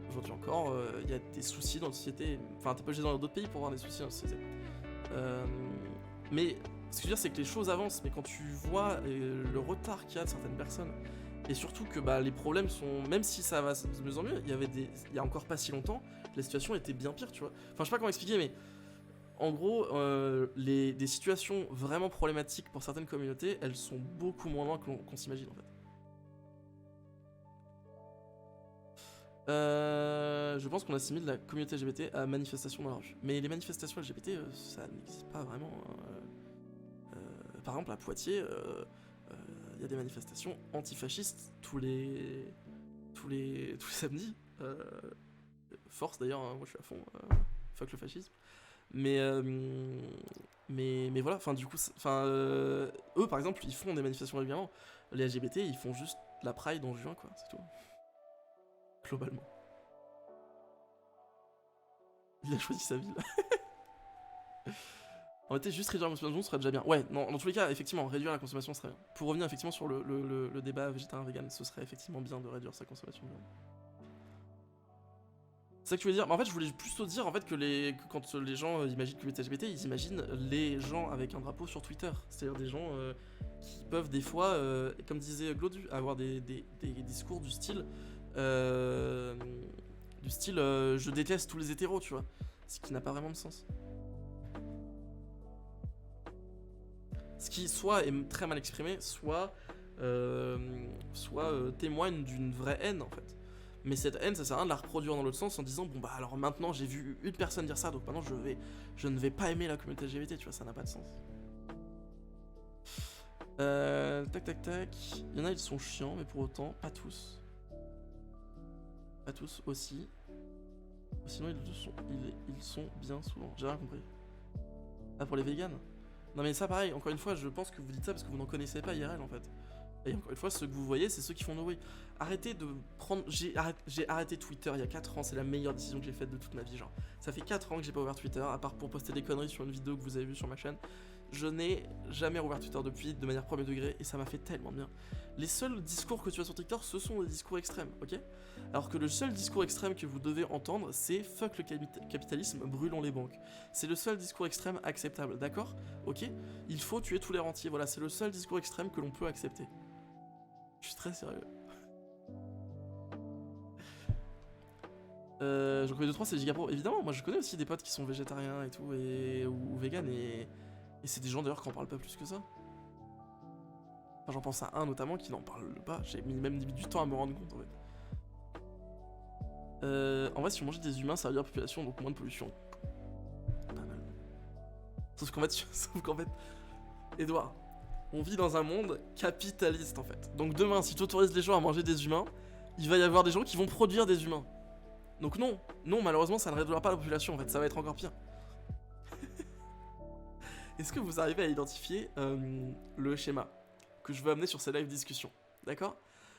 Aujourd'hui encore, il y a des soucis dans la société, enfin t'es pas obligé dans d'autres pays pour avoir des soucis dans la société. Mais ce que je veux dire c'est que les choses avancent, mais quand tu vois le retard qu'il y a de certaines personnes, et surtout que les problèmes sont, même si ça va de mieux en mieux, il y a encore pas si longtemps, la situation était bien pire, tu vois. Enfin je sais pas comment expliquer, mais en gros, des situations vraiment problématiques pour certaines communautés, elles sont beaucoup moins loin qu'on s'imagine en fait. Je pense qu'on assimile la communauté LGBT à manifestation dans la rue. Mais les manifestations LGBT, ça n'existe pas vraiment. Par exemple, à Poitiers, il y a des manifestations antifascistes tous les samedis. Force d'ailleurs, hein, moi je suis à fond. fuck le fascisme. Mais voilà, enfin du coup, eux par exemple, ils font des manifestations régulièrement. Les LGBT, ils font juste la Pride en juin, quoi, c'est tout. Globalement. Il a choisi sa ville. En fait, juste réduire la consommation serait déjà bien. Ouais, non, dans tous les cas, effectivement, réduire la consommation serait bien. Pour revenir effectivement sur le débat végétarien-vegan, ce serait effectivement bien de réduire sa consommation de viande. C'est ça que tu voulais dire? Bah, en fait, je voulais plutôt dire en fait, que quand les gens imaginent que les LGBT, ils imaginent les gens avec un drapeau sur Twitter. C'est-à-dire des gens qui peuvent des fois, comme disait Glodu, avoir des discours du style... je déteste tous les hétéros, tu vois. Ce qui n'a pas vraiment de sens. Ce qui soit est très mal exprimé, soit témoigne d'une vraie haine en fait. Mais cette haine, ça sert à rien de la reproduire dans l'autre sens en disant bon bah alors maintenant j'ai vu une personne dire ça, donc maintenant je ne vais pas aimer la communauté LGBT, tu vois, ça n'a pas de sens. Tac. Il y en a, ils sont chiants, mais pour autant, pas tous aussi. Sinon ils sont bien souvent. J'ai rien compris. Ah, pour les vegans? Non mais ça pareil, encore une fois, je pense que vous dites ça parce que vous n'en connaissez pas IRL en fait. Et encore une fois, ceux que vous voyez, c'est ceux qui font no way. Arrêtez de prendre... J'ai arrêté Twitter il y a 4 ans, c'est la meilleure décision que j'ai faite de toute ma vie, genre. Ça fait 4 ans que j'ai pas ouvert Twitter, à part pour poster des conneries sur une vidéo que vous avez vue sur ma chaîne. Je n'ai jamais rouvert Twitter depuis, de manière premier degré, et ça m'a fait tellement bien. Les seuls discours que tu as sur Twitter, ce sont des discours extrêmes, ok? Alors que le seul discours extrême que vous devez entendre, c'est « fuck le capitalisme, brûlons les banques ». C'est le seul discours extrême acceptable, d'accord? Ok? Il faut tuer tous les rentiers, voilà, c'est le seul discours extrême que l'on peut accepter. Je suis très sérieux. J'en connais 2-3, c'est Gigapro. Évidemment, moi je connais aussi des potes qui sont végétariens et tout, ou vegan, et c'est des gens d'ailleurs qui en parlent pas plus que ça. Enfin, j'en pense à un notamment qui n'en parle pas, j'ai mis même du temps à me rendre compte en fait. En vrai, si on mangeait des humains, ça réduire la population, donc moins de pollution. Pas mal. Sauf qu'en fait, Edouard, on vit dans un monde capitaliste en fait. Donc demain, si tu autorises les gens à manger des humains, il va y avoir des gens qui vont produire des humains. Donc non, malheureusement, ça ne réduira pas la population en fait, ça va être encore pire. Est-ce que vous arrivez à identifier le schéma que je veux amener sur ces live discussions? D'accord?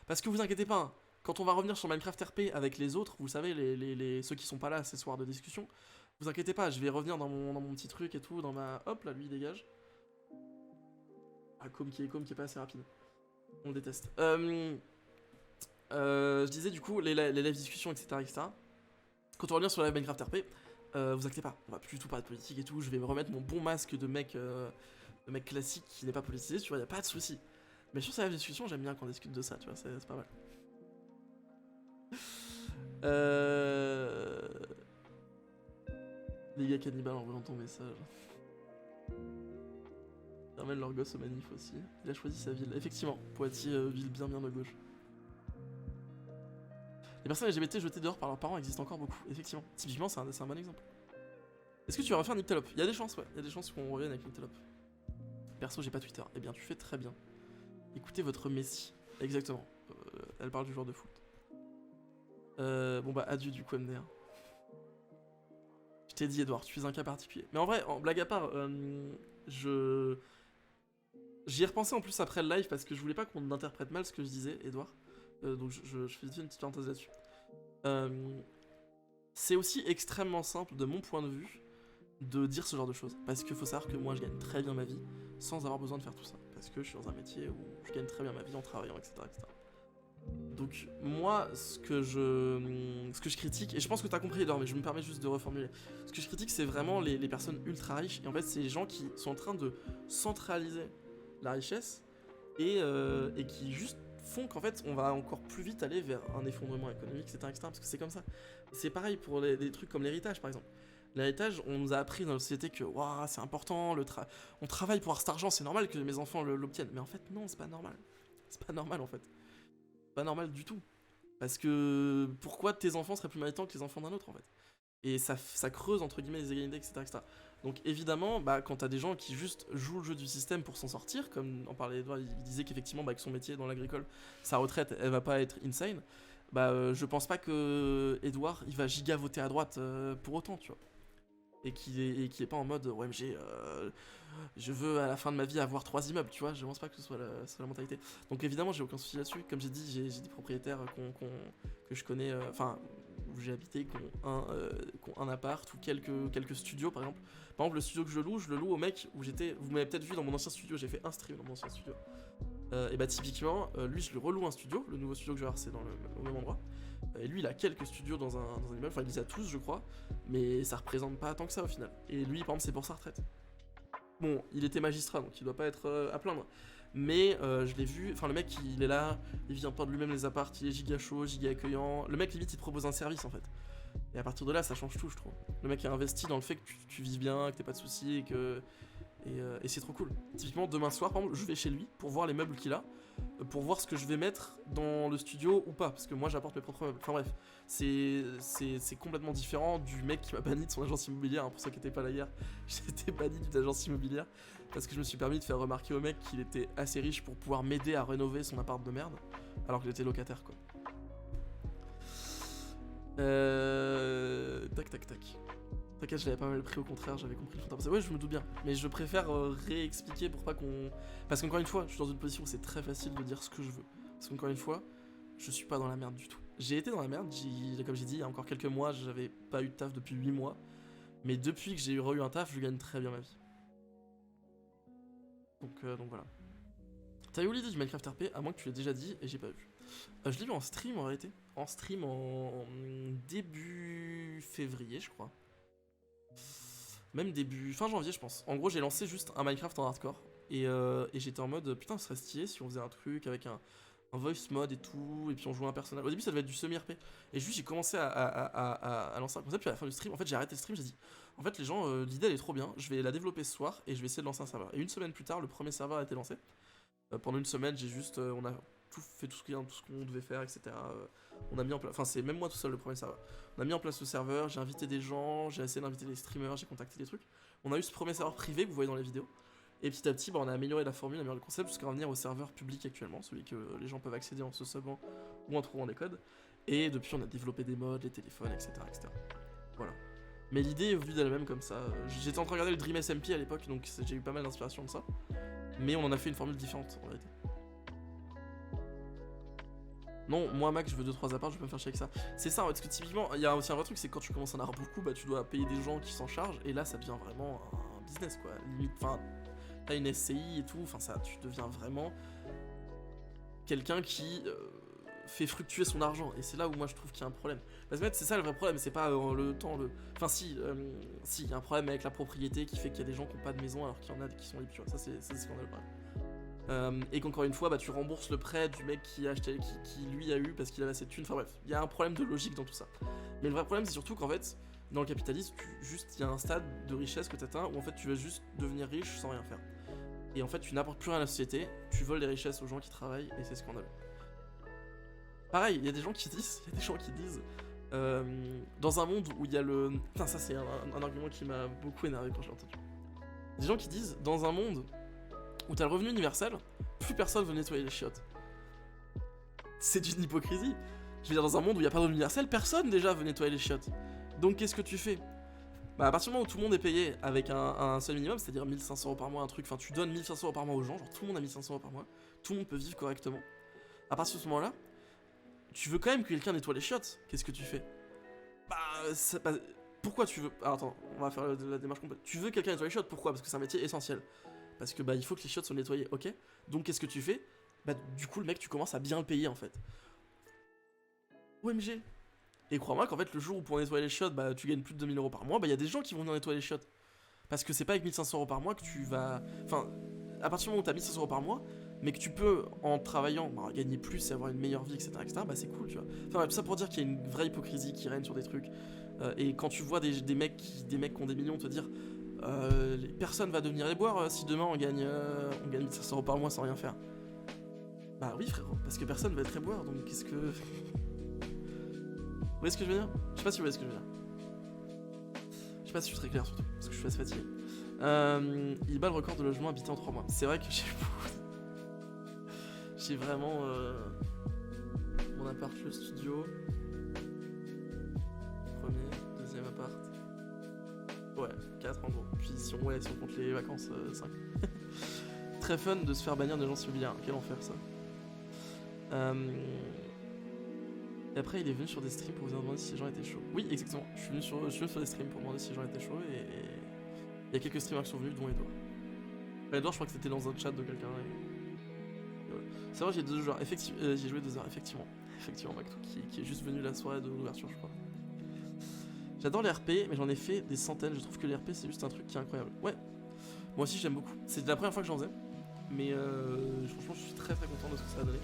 Parce que vous inquiétez pas, hein, quand on va revenir sur Minecraft RP avec les autres, vous savez, ceux qui sont pas là ces soirs de discussion, vous inquiétez pas, je vais revenir dans mon petit truc et tout, dans ma... Hop, là, lui, il dégage. Ah, Com qui est pas assez rapide. On le déteste. Je disais du coup, les live discussions, etc., etc. Quand on va revenir sur la live Minecraft RP, vous inquiétez pas, on va plus du tout parler de politique et tout, je vais me remettre mon bon masque de mec classique qui n'est pas politisé, tu vois, y a pas de souci. Mais sur ces live discussions, j'aime bien qu'on discute de ça, tu vois, c'est pas mal. Les gars cannibales en volant ton message. Ils ramènent leur gosse au manif aussi. Il a choisi sa ville. Effectivement, Poitiers, ville bien de gauche. Les personnes LGBT jetées dehors par leurs parents existent encore beaucoup. Effectivement, typiquement, c'est un bon exemple. Est-ce que tu vas refaire Nyctalope? Il y a des chances, ouais. Il y a des chances qu'on revienne avec Nyctalope. Perso, j'ai pas Twitter. Eh bien, tu fais très bien. Écoutez votre Messi. Exactement. Elle parle du joueur de foot. Bon bah, adieu du coup, MDR. Je t'ai dit, Edouard, tu es un cas particulier. Mais en vrai, en blague à part, j'y ai repensé en plus après le live parce que je voulais pas qu'on interprète mal ce que je disais, Edouard. Donc je fais une petite parenthèse là-dessus. C'est aussi extrêmement simple, de mon point de vue, de dire ce genre de choses. Parce qu'il faut savoir que moi, je gagne très bien ma vie sans avoir besoin de faire tout ça. Parce que je suis dans un métier où je gagne très bien ma vie en travaillant, etc. etc. Donc moi, ce que je critique, et je pense que t'as compris Edouard, mais je me permets juste de reformuler. Ce que je critique, c'est vraiment les personnes ultra riches. Et en fait, c'est les gens qui sont en train de centraliser la richesse et qui juste font qu'en fait, on va encore plus vite aller vers un effondrement économique, etc. etc. Parce que c'est comme ça. C'est pareil pour des trucs comme l'héritage, par exemple. L'héritage, on nous a appris dans la société que wow, c'est important, on travaille pour avoir cet argent, c'est normal que mes enfants l'obtiennent. Mais en fait, non, c'est pas normal. C'est pas normal en fait. Pas normal du tout. Parce que pourquoi tes enfants seraient plus méritants que les enfants d'un autre en fait? Et ça creuse entre guillemets les égalités, etc. etc. Donc évidemment, bah, quand t'as des gens qui juste jouent le jeu du système pour s'en sortir, comme en parlait Edouard, il disait qu'effectivement bah, avec son métier dans l'agricole, sa retraite elle va pas être insane, bah je pense pas que Edouard il va giga voter à droite pour autant, tu vois. et qui est pas en mode OMG, je veux à la fin de ma vie avoir 3 immeubles, tu vois, je pense pas que ce soit la mentalité. Donc évidemment j'ai aucun souci là-dessus, comme j'ai dit, j'ai des propriétaires que je connais, enfin où j'ai habité, qui ont un appart ou quelques studios par exemple. Par exemple le studio que je le loue au mec où j'étais, vous m'avez peut-être vu dans mon ancien studio, j'ai fait un stream dans mon ancien studio. Et bah typiquement, lui je le reloue un studio, le nouveau studio que je vais avoir c'est au même endroit. Et lui il a quelques studios dans un immeuble, enfin il les a tous je crois, mais ça représente pas tant que ça au final. Et lui par exemple c'est pour sa retraite. Bon, il était magistrat donc il doit pas être à plaindre. Mais je l'ai vu, enfin le mec il est là, il vient pas de lui-même les apparts, il est giga chaud, giga accueillant. Le mec limite il te propose un service en fait. Et à partir de là ça change tout je trouve. Le mec a investi dans le fait que tu vives bien, que t'aies pas de soucis et c'est trop cool. Typiquement demain soir par exemple je vais chez lui pour voir les meubles qu'il a, pour voir ce que je vais mettre dans le studio ou pas, parce que moi j'apporte mes propres meubles. Enfin bref, c'est complètement différent du mec qui m'a banni de son agence immobilière, hein, pour ceux qui étaient pas là hier. J'étais banni d'une agence immobilière parce que je me suis permis de faire remarquer au mec qu'il était assez riche pour pouvoir m'aider à rénover son appart de merde, alors qu'il était locataire quoi. Tac tac tac. T'inquiète, je l'avais pas mal pris, au contraire, j'avais compris le fond. Ouais, je me doute bien, mais je préfère réexpliquer pour pas qu'on... Parce qu'encore une fois, je suis dans une position où c'est très facile de dire ce que je veux. Parce qu'encore une fois, je suis pas dans la merde du tout. J'ai été dans la merde, comme j'ai dit, il y a encore quelques mois, j'avais pas eu de taf depuis 8 mois. Mais depuis que j'ai eu un taf, je gagne très bien ma vie. Donc voilà. T'as eu l'idée du Minecraft RP, à moins que tu l'aies déjà dit, et j'ai pas vu. Je l'ai vu en stream en réalité. En stream en début février, je crois. Même début, fin janvier je pense. En gros j'ai lancé juste un Minecraft en hardcore. Et j'étais en mode putain ce serait stylé si on faisait un truc avec un voice mode et tout. Et puis on jouait un personnage. Au début ça devait être du semi-RP. Et juste j'ai commencé à lancer un concept. Puis à la fin du stream, en fait j'ai arrêté le stream. J'ai dit en fait les gens, l'idée elle est trop bien. Je vais la développer ce soir et je vais essayer de lancer un serveur. Et une semaine plus tard le premier serveur a été lancé. Pendant une semaine j'ai juste, on a fait tout ce qu'on devait faire, etc. On a mis en place, enfin c'est même moi tout seul le premier serveur. On a mis en place le serveur, j'ai invité des gens, j'ai essayé d'inviter des streamers, j'ai contacté des trucs. On a eu ce premier serveur privé que vous voyez dans les vidéos. Et petit à petit, on a amélioré la formule, amélioré le concept jusqu'à revenir au serveur public actuellement, celui que les gens peuvent accéder en se subbant ou en trouvant des codes. Et depuis, on a développé des modes, les téléphones, etc. etc. Voilà. Mais l'idée est vue d'elle-même comme ça. J'étais en train de regarder le Dream SMP à l'époque, donc j'ai eu pas mal d'inspiration de ça. Mais on en a fait une formule différente en réalité. Non, moi Mac, je veux 2-3 apparts, je vais pas me faire chier avec ça. C'est ça, parce que typiquement, il y a aussi un vrai truc, c'est que quand tu commences à en avoir beaucoup, bah tu dois payer des gens qui s'en chargent, et là ça devient vraiment un business quoi. Limite, enfin, t'as une SCI et tout, enfin ça, tu deviens vraiment quelqu'un qui fait fructuer son argent, et c'est là où moi je trouve qu'il y a un problème. Parce que c'est ça le vrai problème, c'est pas le temps, Enfin si, il y a un problème avec la propriété qui fait qu'il y a des gens qui ont pas de maison alors qu'il y en a qui sont libres, tu vois, ça c'est ce qu'on a le problème. Et qu'encore une fois, bah, tu rembourses le prêt du mec qui a acheté, qui lui a eu parce qu'il avait assez de thunes. Enfin bref, il y a un problème de logique dans tout ça. Mais le vrai problème, c'est surtout qu'en fait, dans le capitalisme, il y a un stade de richesse que tu atteins où en fait tu vas juste devenir riche sans rien faire. Et en fait, tu n'apportes plus rien à la société, tu voles des richesses aux gens qui travaillent et c'est scandaleux. Pareil, il y a des gens qui disent, dans un monde où il y a le... Putain, ça c'est un argument qui m'a beaucoup énervé quand je l'ai entendu. Des gens qui disent, dans un monde où t'as le revenu universel, plus personne veut nettoyer les chiottes. C'est d'une hypocrisie. Je veux dire, dans un monde où il n'y a pas de revenu universel, personne déjà veut nettoyer les chiottes. Donc qu'est-ce que tu fais? Bah à partir du moment où tout le monde est payé avec un seul minimum, c'est-à-dire 1500 € par mois, un truc, enfin tu donnes 1500 € par mois aux gens, genre tout le monde a 1500 € par mois, tout le monde peut vivre correctement. À partir de ce moment-là, tu veux quand même que quelqu'un nettoie les chiottes, qu'est-ce que tu fais? Pourquoi tu veux... Alors attends, on va faire la démarche complète. Tu veux que quelqu'un nettoie les chiottes, pourquoi? Parce que c'est un métier essentiel. Parce que bah il faut que les chiottes soient nettoyées, ok? Donc qu'est-ce que tu fais? Bah du coup le mec tu commences à bien le payer en fait. OMG. Et crois-moi qu'en fait le jour où pour nettoyer les chiottes bah tu gagnes plus de 2000 € par mois, bah il y a des gens qui vont venir nettoyer les chiottes. Parce que c'est pas avec 1500 € par mois que tu vas... Enfin, à partir du moment où t'as 1500 € par mois, mais que tu peux en travaillant bah, gagner plus et avoir une meilleure vie, etc. bah c'est cool tu vois. Enfin tout ça pour dire qu'il y a une vraie hypocrisie qui règne sur des trucs. Et quand tu vois des mecs qui ont des millions te dire... personne va devenir les boire si demain on gagne 1500 € par mois sans rien faire. Bah oui frérot, parce que personne va être les boire, donc qu'est-ce que... Vous voyez ce que je veux dire? Je sais pas si vous voyez ce que je veux dire. Je sais pas si je suis très clair surtout, parce que je suis assez fatigué. Il bat le record de logement habité en 3 mois. C'est vrai que j'ai vraiment mon appart, le studio, premier, deuxième appart. Ouais, 4 en gros. Puis si on compte les vacances, 5. Très fun de se faire bannir des gens civiliens. Quel enfer ça. Et après, il est venu sur des streams pour vous demander si les gens étaient chauds. Oui, exactement. Je suis venu sur des streams pour demander si les gens étaient chauds et il y a quelques streamers qui sont venus, dont Edouard. Enfin, Edouard, je crois que c'était dans un chat de quelqu'un. Et voilà. C'est vrai, j'ai 2 joueurs. J'ai joué 2 heures, effectivement. Effectivement, Mactou, qui est juste venu la soirée de l'ouverture, je crois. J'adore les RP, mais j'en ai fait des centaines. Je trouve que les RP, c'est juste un truc qui est incroyable. Ouais, moi aussi, j'aime beaucoup. C'est la première fois que j'en faisais. Mais franchement, je suis très très content de ce que ça a donné.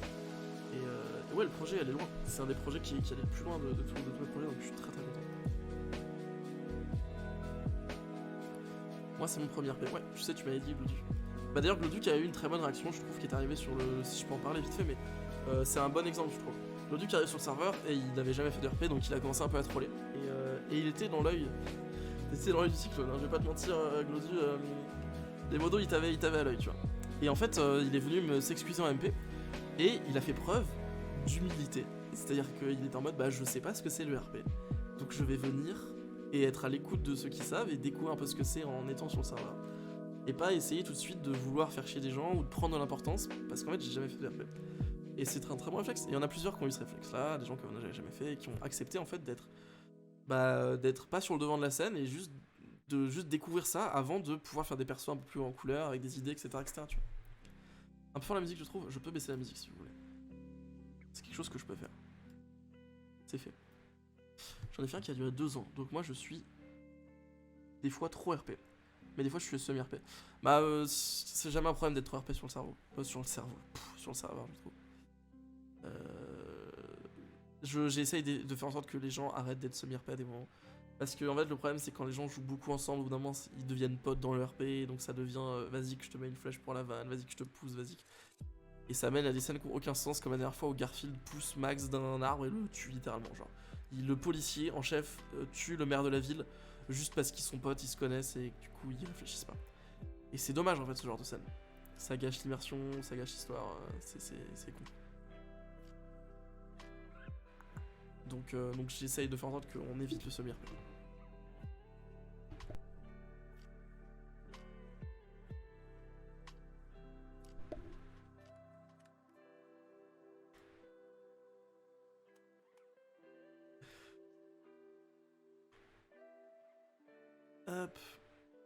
Et ouais, le projet, elle est loin. C'est un des projets qui allait le plus loin de tous les projets, donc je suis très très content. Moi, c'est mon premier RP. Ouais, tu sais, tu m'avais dit Glodu. Bah d'ailleurs, Glodu qui a eu une très bonne réaction, je trouve, qui est arrivé sur le... Si je peux en parler vite fait, mais c'est un bon exemple, je trouve. Glodu qui arrive sur le serveur, et il n'avait jamais fait de RP, donc il a commencé un peu à troller. Et il était dans l'œil. C'était dans l'œil du cyclone, hein. Je vais pas te mentir, Glodu. Les modos, il t'avait à l'œil, tu vois. Et en fait, il est venu s'excuser en MP, et il a fait preuve d'humilité. C'est-à-dire qu'il était en mode, bah je sais pas ce que c'est le RP, donc je vais venir et être à l'écoute de ceux qui savent et découvrir un peu ce que c'est en étant sur le serveur. Et pas essayer tout de suite de vouloir faire chier des gens ou de prendre de l'importance, parce qu'en fait j'ai jamais fait de RP. Et c'est un très bon réflexe. Et il y en a plusieurs qui ont eu ce réflexe-là, des gens qui n'en avaient jamais fait et qui ont accepté en fait d'être pas sur le devant de la scène et juste découvrir ça avant de pouvoir faire des persos un peu plus en couleur, avec des idées, etc. Tu vois. Un peu fort la musique, je trouve. Je peux baisser la musique si vous voulez. C'est quelque chose que je peux faire. C'est fait. J'en ai fait un qui a duré 2 ans, donc moi je suis des fois trop RP. Mais des fois je suis semi-RP. Bah c'est jamais un problème d'être trop RP sur le cerveau. Sur le serveur, je trouve. J'essaye de faire en sorte que les gens arrêtent d'être semi-RP à des moments. Parce que en fait le problème c'est quand les gens jouent beaucoup ensemble, au bout d'un moment ils deviennent potes dans le RP, donc ça devient vas-y que je te mets une flèche pour la vanne, vas-y que je te pousse, vas-y. Et ça mène à des scènes qui n'ont aucun sens, comme la dernière fois où Garfield pousse Max d'un arbre et le tue littéralement, genre. Le policier en chef tue le maire de la ville juste parce qu'ils sont potes, ils se connaissent et du coup ils réfléchissent pas. Et c'est dommage en fait ce genre de scène. Ça gâche l'immersion, ça gâche l'histoire, c'est con. Donc j'essaye de faire en sorte qu'on évite le semi-RP. Hop,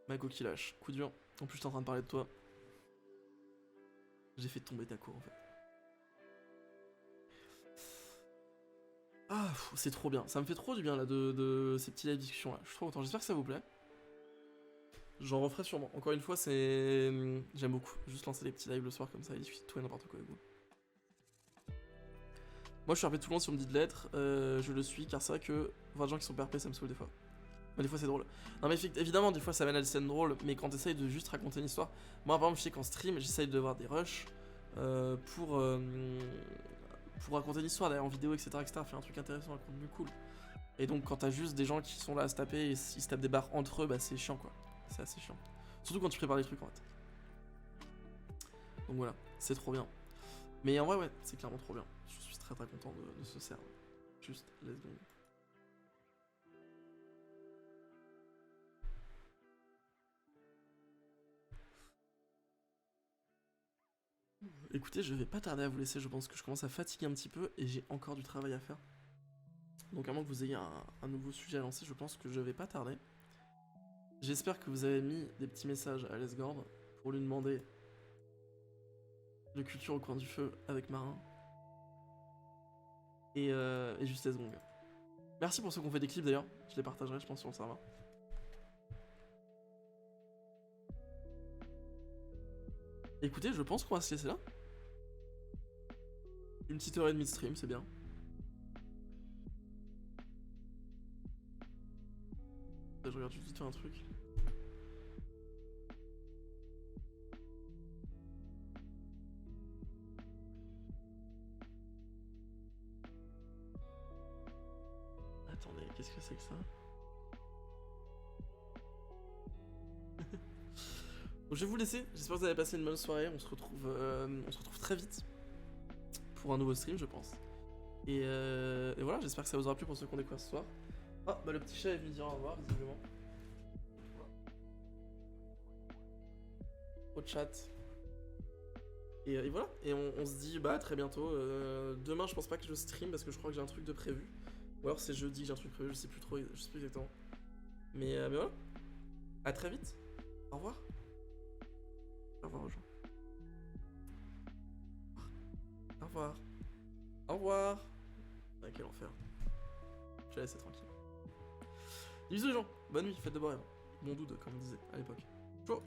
Mako qui lâche, coup dur. En plus, j'étais en train de parler de toi. J'ai fait tomber ta cour en fait. Ah, c'est trop bien. Ça me fait trop du bien là de ces petits live discussions là. Je suis trop content. J'espère que ça vous plaît. J'en referai sûrement. Encore une fois, c'est. J'aime beaucoup. Juste lancer des petits lives le soir comme ça et discuter de tout et n'importe quoi avec vous. Moi, je suis RP tout le monde si on me dit de l'être. Je le suis car c'est vrai que voir des gens qui sont PRP, ça me saoule des fois. Mais des fois c'est drôle. Non mais évidemment des fois ça mène à des scènes drôles, mais quand t'essayes de juste raconter une histoire, moi par exemple je sais qu'en stream j'essaye de voir des rushs pour raconter une histoire, d'aller en vidéo etc, faire un truc intéressant, un contenu cool. Et donc quand t'as juste des gens qui sont là à se taper et ils se tapent des barres entre eux, bah c'est chiant quoi. C'est assez chiant. Surtout quand tu prépares les trucs en fait. Donc voilà, c'est trop bien. Mais en vrai ouais, c'est clairement trop bien. Je suis très très content de ce serve. Juste, let's go. Écoutez, je vais pas tarder à vous laisser, je pense que je commence à fatiguer un petit peu et j'ai encore du travail à faire. Donc à moins que vous ayez un nouveau sujet à lancer, je pense que je vais pas tarder. J'espère que vous avez mis des petits messages à Lesgord pour lui demander de culture au coin du feu avec Marin. Et juste Lesgong. Merci pour ceux qui ont fait des clips d'ailleurs, je les partagerai je pense sur le serveur. Écoutez, je pense qu'on va se laisser là. Une petite heure et demie de stream, c'est bien. Je regarde tout de suite faire un truc. Attendez, qu'est-ce que c'est que ça? Donc je vais vous laisser, j'espère que vous avez passé une bonne soirée, on se retrouve très vite pour un nouveau stream je pense. Et voilà, j'espère que ça vous aura plu pour ceux qui ont découvert ce soir. Ah bah le petit chat est venu dire au revoir visiblement. Voilà. au chat. Et voilà, et on se dit bah à très bientôt. Demain je pense pas que je stream parce que je crois que j'ai un truc de prévu. Ou alors c'est jeudi que j'ai un truc prévu, je sais plus trop, je sais plus exactement. Mais voilà, à très vite. Au revoir. Au revoir aux gens. Au revoir. Au revoir. Ah, quel enfer. Je vais laisser tranquille. Bisous les gens, bonne nuit, faites de beaux rêves. Bon doud comme on disait à l'époque. Ciao.